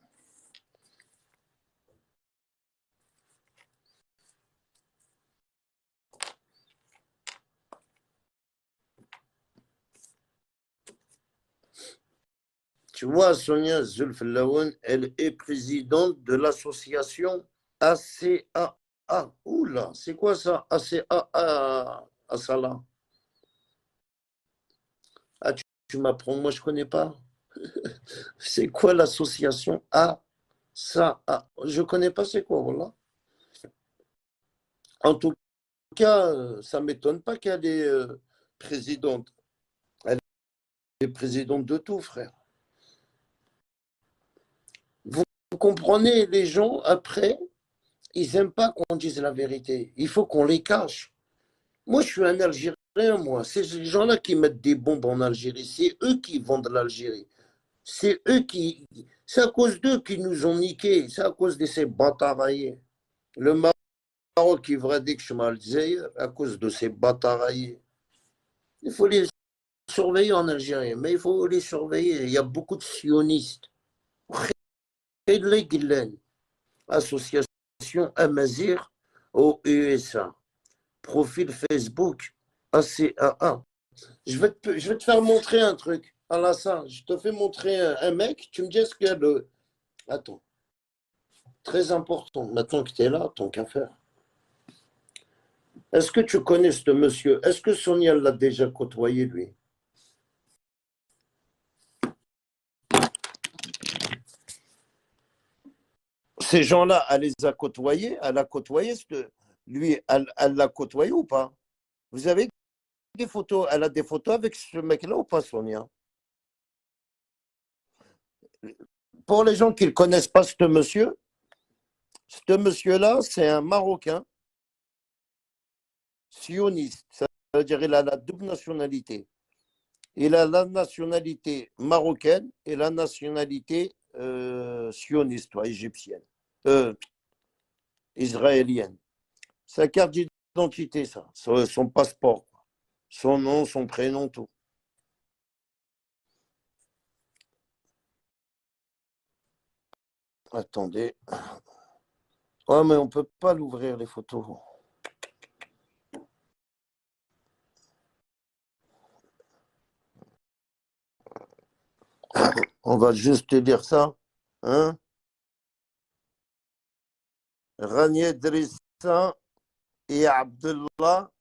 Tu vois, Sonia Zulflaouen, elle est présidente de l'association ACAA. Oula, c'est quoi ça, ACAA à Salah? Ah, tu m'apprends, moi je ne connais pas. C'est quoi l'association ACAA? Je ne connais pas, c'est quoi, voilà. En tout cas, ça ne m'étonne pas qu'elle est présidente. Elle est présidente de tout, frère. Vous comprenez, les gens, après, ils n'aiment pas qu'on dise la vérité. Il faut qu'on les cache. Moi, je suis un Algérien, moi. C'est ces gens-là qui mettent des bombes en Algérie. C'est eux qui vendent l'Algérie. C'est eux qui... C'est à cause d'eux qui nous ont niqués. C'est à cause de ces bâtaraillés. Le Maroc, il va dire que je suis Algérien à cause de ces bâtaraillés. Il faut les surveiller en Algérie, mais il faut les surveiller. Il y a beaucoup de sionistes. Association Amazir au USA. Profil Facebook ACAA. Je vais te faire montrer un truc. Alassane, je te fais montrer un mec. Tu me dis ce qu'il y a de... Attends. Très important. Maintenant que tu es là, tant qu'à faire. Est-ce que tu connais ce monsieur? Est-ce que Sonia l'a déjà côtoyé, lui? Ces gens-là, elle les a côtoyés? Elle a côtoyé lui, elle l'a côtoyé ou pas? Vous avez des photos? Elle a des photos avec ce mec-là ou pas, Sonia? Pour les gens qui ne connaissent pas ce monsieur-là, c'est un Marocain sioniste. Ça veut dire qu'il a la double nationalité. Il a la nationalité marocaine et la nationalité sioniste, égyptienne, israélienne. Sa carte d'identité, ça, son passeport, son nom, son prénom, tout. Attendez. Ouais, mais on ne peut pas l'ouvrir, les photos. On va juste te dire ça. Hein? Rania Drissa et Abdullah,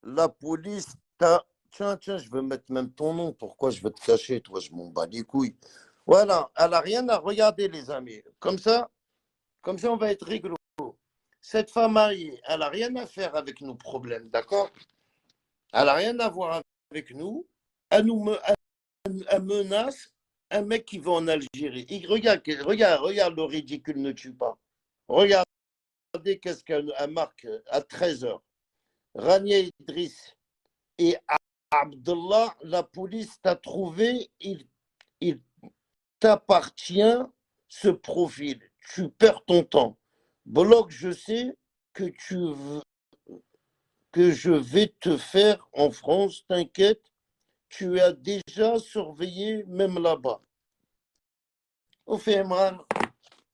la police t'a... Tiens, je vais mettre même ton nom. Pourquoi je vais te cacher? Toi, je m'en bats les couilles. Voilà, elle n'a rien à regarder, les amis. Comme ça, on va être rigolo. Cette femme mariée, elle n'a rien à faire avec nos problèmes, d'accord? Elle n'a rien à voir avec nous. Elle menace un mec qui va en Algérie. Et regarde, le ridicule ne tue pas. Regardez qu'est-ce qu'elle marque à 13h. Rania Idriss et Abdullah, la police t'a trouvé, il t'appartient ce profil. Tu perds ton temps. Bloc, je sais que je vais te faire en France, t'inquiète. Tu as déjà surveillé même là-bas. Au fait, mal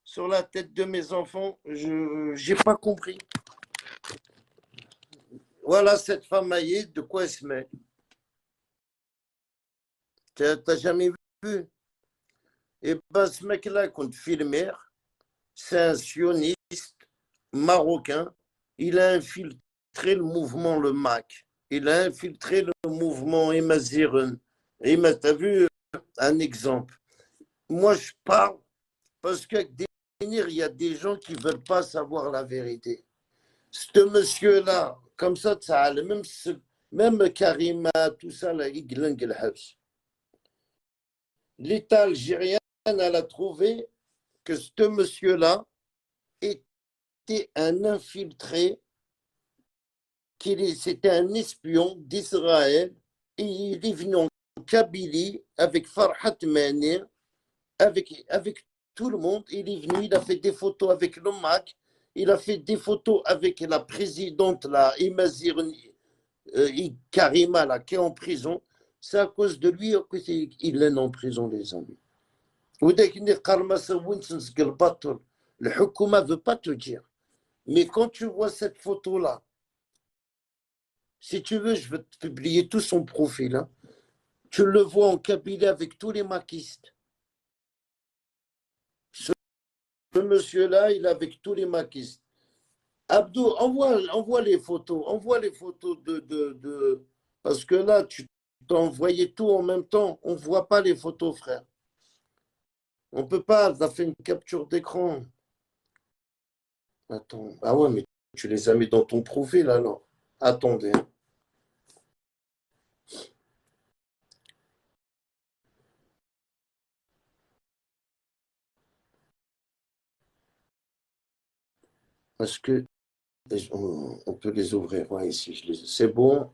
sur la tête de mes enfants, je n'ai pas compris. Voilà cette femme maillée, de quoi elle se met. Tu n'as jamais vu? Et bien, ce mec-là, contre Filmer, c'est un sioniste marocain. Il a infiltré le mouvement Le MAC. Il a infiltré le mouvement Emaziren. Et tu as vu un exemple. Moi, je parle parce qu'avec des il y a des gens qui ne veulent pas savoir la vérité. Ce monsieur-là, comme ça, même Karima, tout ça, là, l'État algérien, elle a trouvé que ce monsieur-là, était un infiltré, c'était un espion d'Israël, et il est venu en Kabylie avec Farhat Mani, avec tout le monde. Il est venu, il a fait des photos avec le MAC, il a fait des photos avec la présidente, la Imazir Karima, là, qui est en prison. C'est à cause de lui qu'il est en prison, les amis. Le Hukuma ne veut pas te dire. Mais quand tu vois cette photo-là, si tu veux, je vais te publier tout son profil. Hein. Tu le vois en Kabylie avec tous les maquistes. Ce monsieur-là, il est avec tous les maquistes. Abdou, envoie les photos. Envoie les photos de... Parce que là, tu t'as envoyé tout en même temps. On ne voit pas les photos, frère. On ne peut pas. Tu as fait une capture d'écran. Attends. Ah ouais, mais tu les as mis dans ton profil, alors. Attendez. Parce que on peut les ouvrir. Ouais, ici, c'est bon.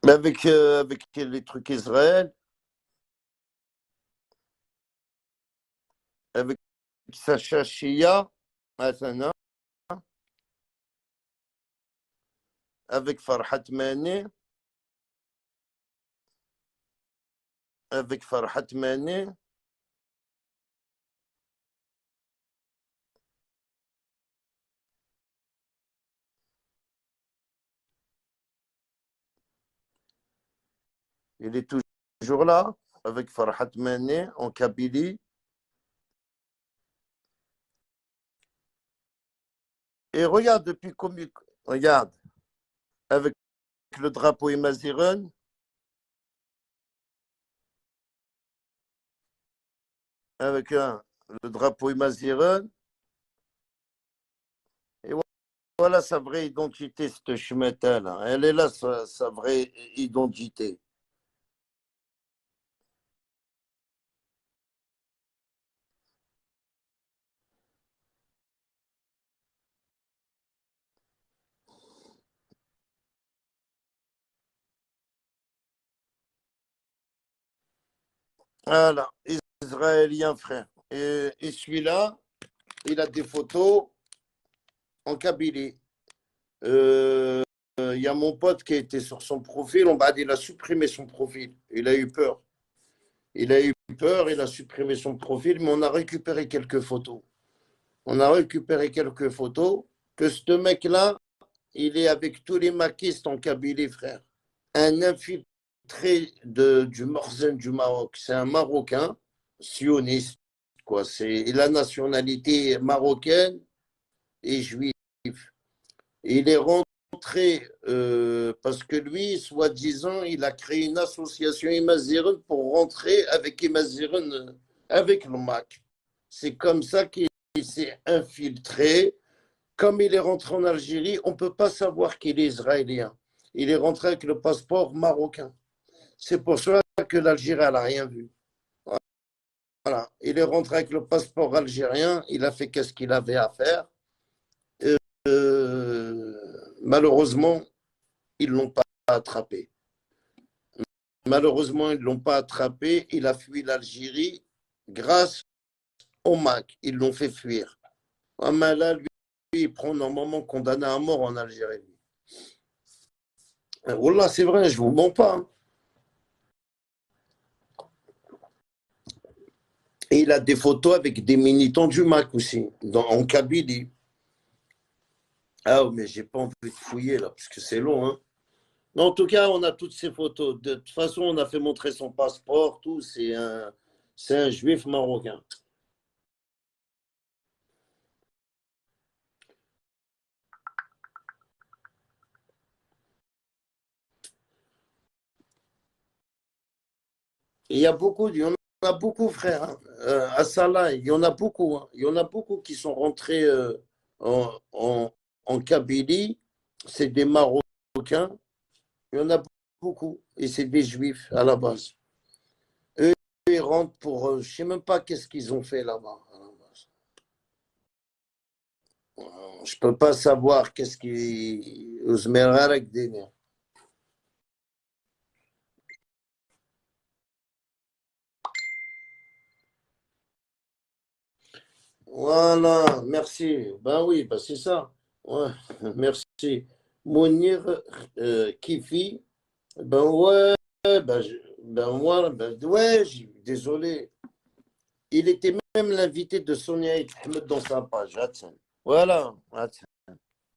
Mais avec les trucs Israël, avec Sacha Shia, Hasana, avec Farhat Mani, avec Farhat Mani. Il est toujours là, avec Farhat Mani, en Kabylie. Et regarde depuis combien. Regarde, avec le drapeau Imaziren, avec le drapeau Imaziren. Et voilà sa vraie identité, cette chumette-là. Elle est là, sa vraie identité. Voilà, israélien, frère. Et celui-là, il a des photos en Kabylie. Il y a mon pote qui a été sur son profil. Il a supprimé son profil. Il a eu peur. Il a eu peur, il a supprimé son profil, mais on a récupéré quelques photos. On a récupéré quelques photos que ce mec-là, il est avec tous les maquistes en Kabylie, frère. Un infiltré du Morzen du Maroc. C'est un Marocain, sioniste, quoi. C'est la nationalité marocaine et juive. Il est rentré parce que lui, soi-disant, il a créé une association Imaziren pour rentrer avec Imaziren, avec le MAC. C'est comme ça qu'il s'est infiltré. Comme il est rentré en Algérie, on ne peut pas savoir qu'il est israélien. Il est rentré avec le passeport marocain. C'est pour cela que l'Algérie n'a rien vu. Voilà. Il est rentré avec le passeport algérien. Il a fait qu'est-ce qu'il avait à faire. Malheureusement, ils ne l'ont pas attrapé. Malheureusement, ils ne l'ont pas attrapé. Il a fui l'Algérie grâce au MAC. Ils l'ont fait fuir. Ah, mais là, lui, il prend normalement condamné à mort en Algérie. Wallah, c'est vrai, je ne vous mens pas. Hein. Et il a des photos avec des militants du MAC aussi, en Kabylie. Ah, mais j'ai pas envie de fouiller là, parce que c'est long. Hein. Mais en tout cas, on a toutes ces photos. De toute façon, on a fait montrer son passeport, tout. C'est un juif marocain. Et il y a beaucoup, il y en a beaucoup, frère. Hein. À Salah, il y en a beaucoup. Hein. Il y en a beaucoup qui sont rentrés en Kabylie. C'est des Marocains. Il y en a beaucoup. Et c'est des Juifs à la base. Eux, ils rentrent pour... je ne sais même pas qu'est-ce qu'ils ont fait là-bas. À la base. Je ne peux pas savoir qu'est-ce qu'ils... Voilà, merci. Ben oui, ben c'est ça. Ouais, merci. Mounir Kifi, ben ouais, ben moi, ben ouais, désolé. Il était même l'invité de Sonia et Ahmed dans sa page. Attends. Voilà, attends.